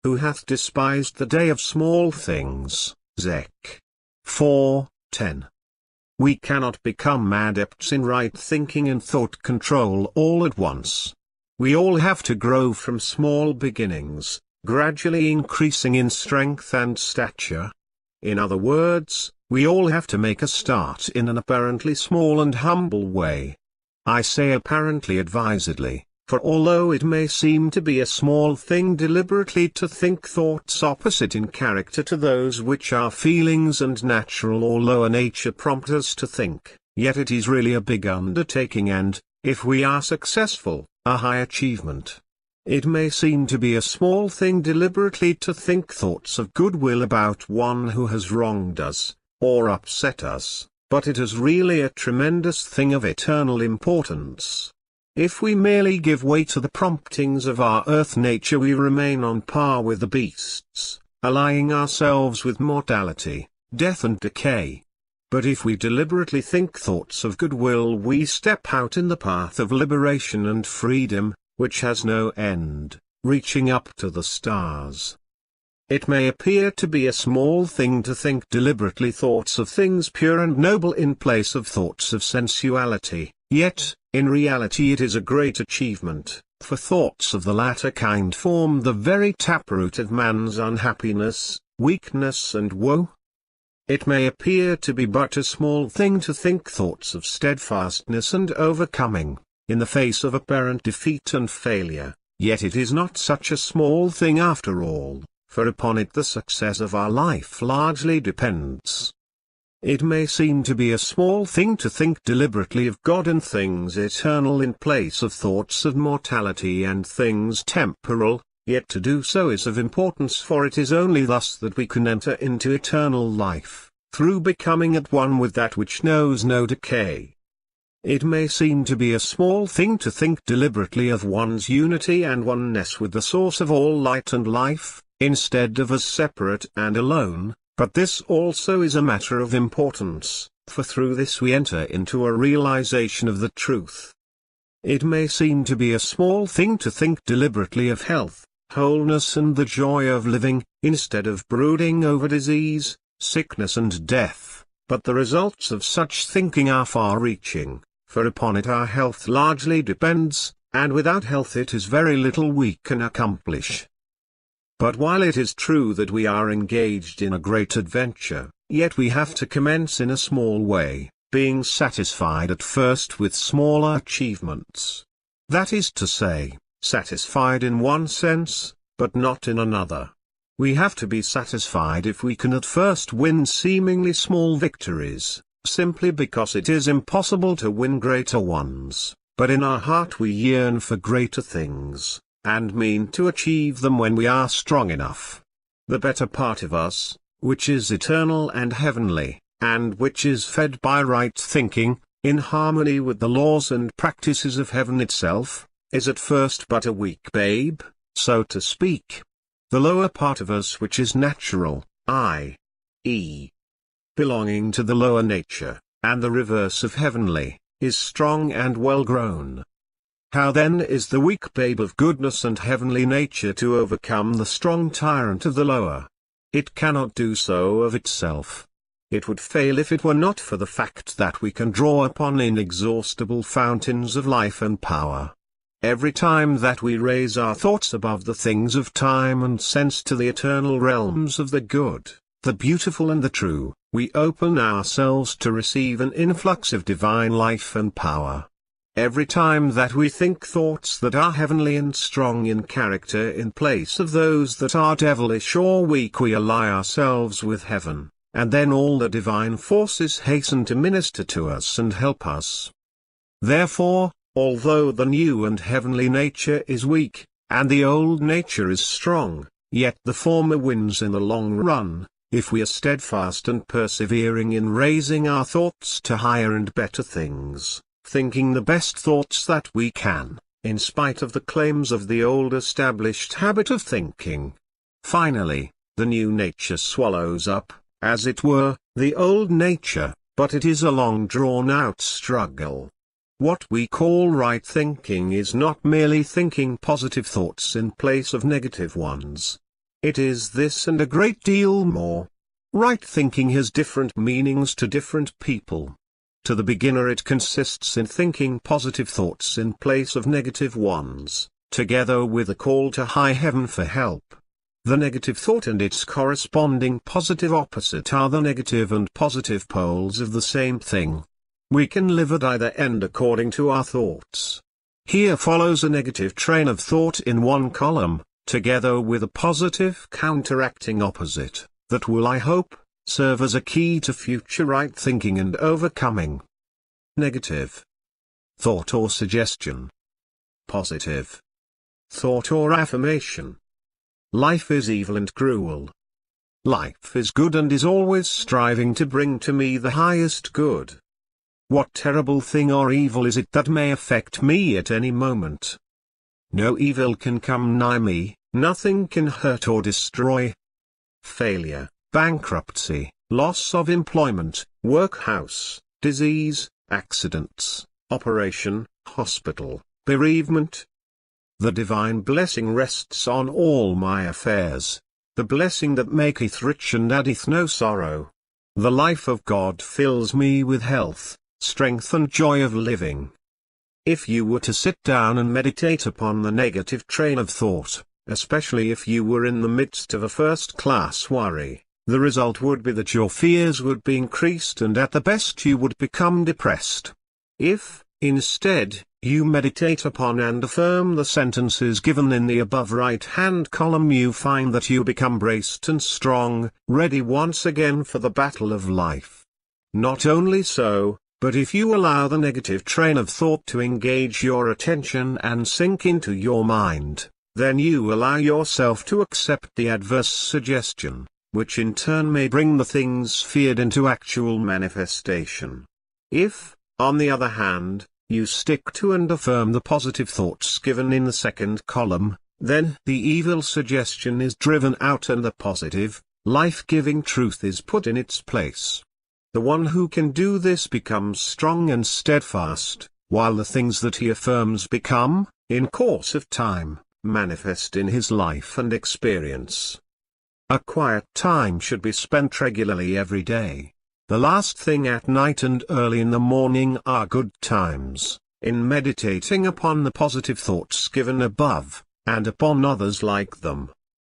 Who hath despised the day of small things? Zech. 4:10. We cannot become adepts in right thinking and thought control all at once. We all have to grow from small beginnings, gradually increasing in strength and stature. In other words, we all have to make a start in an apparently small and humble way. I say apparently advisedly, for although it may seem to be a small thing deliberately to think thoughts opposite in character to those which our feelings and natural or lower nature prompt us to think, yet it is really a big undertaking and, if we are successful, a high achievement. It may seem to be a small thing deliberately to think thoughts of goodwill about one who has wronged us, or upset us, but it is really a tremendous thing of eternal importance. If we merely give way to the promptings of our earth nature, we remain on par with the beasts, allying ourselves with mortality, death and decay. But if we deliberately think thoughts of goodwill, we step out in the path of liberation and freedom, which has no end, reaching up to the stars. It may appear to be a small thing to think deliberately thoughts of things pure and noble in place of thoughts of sensuality, yet, in reality it is a great achievement, for thoughts of the latter kind form the very taproot of man's unhappiness, weakness and woe. It may appear to be but a small thing to think thoughts of steadfastness and overcoming, in the face of apparent defeat and failure, yet it is not such a small thing after all, for upon it the success of our life largely depends. It may seem to be a small thing to think deliberately of God and things eternal in place of thoughts of mortality and things temporal, yet to do so is of importance, for it is only thus that we can enter into eternal life, through becoming at one with that which knows no decay. It may seem to be a small thing to think deliberately of one's unity and oneness with the source of all light and life, instead of as separate and alone, but this also is a matter of importance, for through this we enter into a realization of the truth. It may seem to be a small thing to think deliberately of health, wholeness and the joy of living, instead of brooding over disease, sickness and death, but the results of such thinking are far-reaching, for upon it our health largely depends, and without health it is very little we can accomplish. But while it is true that we are engaged in a great adventure, yet we have to commence in a small way, being satisfied at first with smaller achievements. That is to say, satisfied in one sense, but not in another. We have to be satisfied if we can at first win seemingly small victories, simply because it is impossible to win greater ones, but in our heart we yearn for greater things, and mean to achieve them when we are strong enough. The better part of us, which is eternal and heavenly, and which is fed by right thinking, in harmony with the laws and practices of heaven itself, is at first but a weak babe, so to speak. The lower part of us, which is natural, i.e., belonging to the lower nature, and the reverse of heavenly, is strong and well grown. How then is the weak babe of goodness and heavenly nature to overcome the strong tyrant of the lower? It cannot do so of itself. it would fail if it were not for the fact that we can draw upon inexhaustible fountains of life and power. Every time that we raise our thoughts above the things of time and sense to the eternal realms of the good, the beautiful and the true, we open ourselves to receive an influx of divine life and power. Every time that we think thoughts that are heavenly and strong in character in place of those that are devilish or weak, we ally ourselves with heaven, and then all the divine forces hasten to minister to us and help us. Therefore, although the new and heavenly nature is weak, and the old nature is strong, yet the former wins in the long run, if we are steadfast and persevering in raising our thoughts to higher and better things, thinking the best thoughts that we can, in spite of the claims of the old established habit of thinking. Finally, the new nature swallows up, as it were, the old nature, but it is a long drawn-out struggle. What we call right thinking is not merely thinking positive thoughts in place of negative ones. It is this and a great deal more. Right thinking has different meanings to different people. To the beginner it consists in thinking positive thoughts in place of negative ones, together with a call to high heaven for help. The negative thought and its corresponding positive opposite are the negative and positive poles of the same thing. We can live at either end according to our thoughts. Here follows a negative train of thought in one column, together with a positive counteracting opposite, that will, I hope, serve as a key to future right thinking and overcoming. Negative thought or suggestion. Positive thought or affirmation. Life is evil and cruel. Life is good and is always striving to bring to me the highest good. What terrible thing or evil is it that may affect me at any moment? No evil can come nigh me, nothing can hurt or destroy. Failure, bankruptcy, loss of employment, workhouse, disease, accidents, operation, hospital, bereavement. The divine blessing rests on all my affairs, the blessing that maketh rich and addeth no sorrow. The life of God fills me with health, strength and joy of living. If you were to sit down and meditate upon the negative train of thought, especially if you were in the midst of a first-class worry, the result would be that your fears would be increased and at the best you would become depressed. If, instead, you meditate upon and affirm the sentences given in the above right-hand column, you find that you become braced and strong, ready once again for the battle of life. Not only so, but if you allow the negative train of thought to engage your attention and sink into your mind, then you allow yourself to accept the adverse suggestion, which in turn may bring the things feared into actual manifestation. If, on the other hand, you stick to and affirm the positive thoughts given in the second column, then the evil suggestion is driven out and the positive, life-giving truth is put in its place. The one who can do this becomes strong and steadfast, while the things that he affirms become, in course of time, manifest in his life and experience. A quiet time should be spent regularly every day. The last thing at night and early in the morning are good times, in meditating upon the positive thoughts given above, and upon others like them.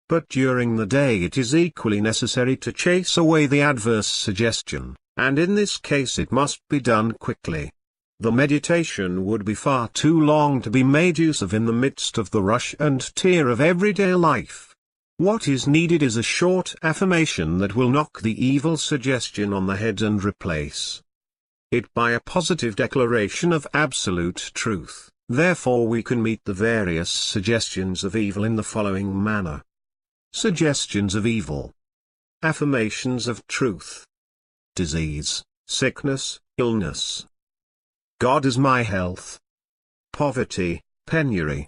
But during the day it is equally necessary to chase away the adverse suggestion, and in this case it must be done quickly. The meditation would be far too long to be made use of in the midst of the rush and tear of everyday life. What is needed is a short affirmation that will knock the evil suggestion on the head and replace it by a positive declaration of absolute truth. Therefore we can meet the various suggestions of evil in the following manner. Suggestions of evil. Affirmations of truth. Disease, sickness, illness. God is my health. Poverty, penury.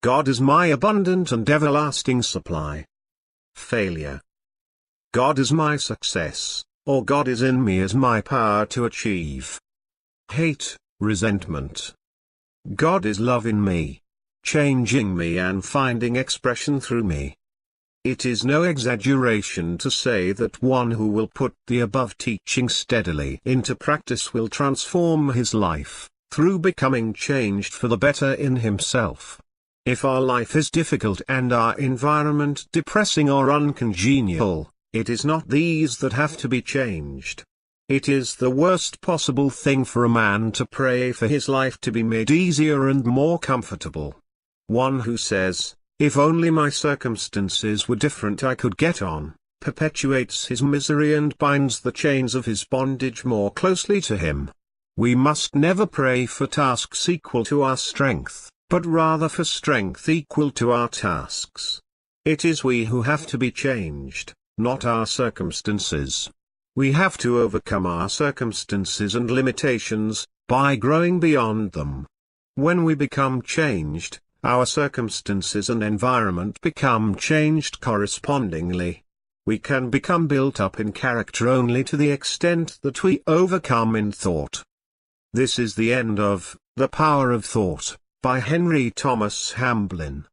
God is my abundant and everlasting supply. Failure. God is my success, or God is in me as my power to achieve. Hate, resentment. God is love in me, changing me and finding expression through me. It is no exaggeration to say that one who will put the above teaching steadily into practice will transform his life, through becoming changed for the better in himself. If our life is difficult and our environment depressing or uncongenial, it is not these that have to be changed. It is the worst possible thing for a man to pray for his life to be made easier and more comfortable. One who says, "If only my circumstances were different I could get on," perpetuates his misery and binds the chains of his bondage more closely to him. We must never pray for tasks equal to our strength, but rather for strength equal to our tasks. It is we who have to be changed, not our circumstances. We have to overcome our circumstances and limitations, by growing beyond them. When we become changed, our circumstances and environment become changed correspondingly. We can become built up in character only to the extent that we overcome in thought. This is the end of The Power of Thought, by Henry Thomas Hamblin.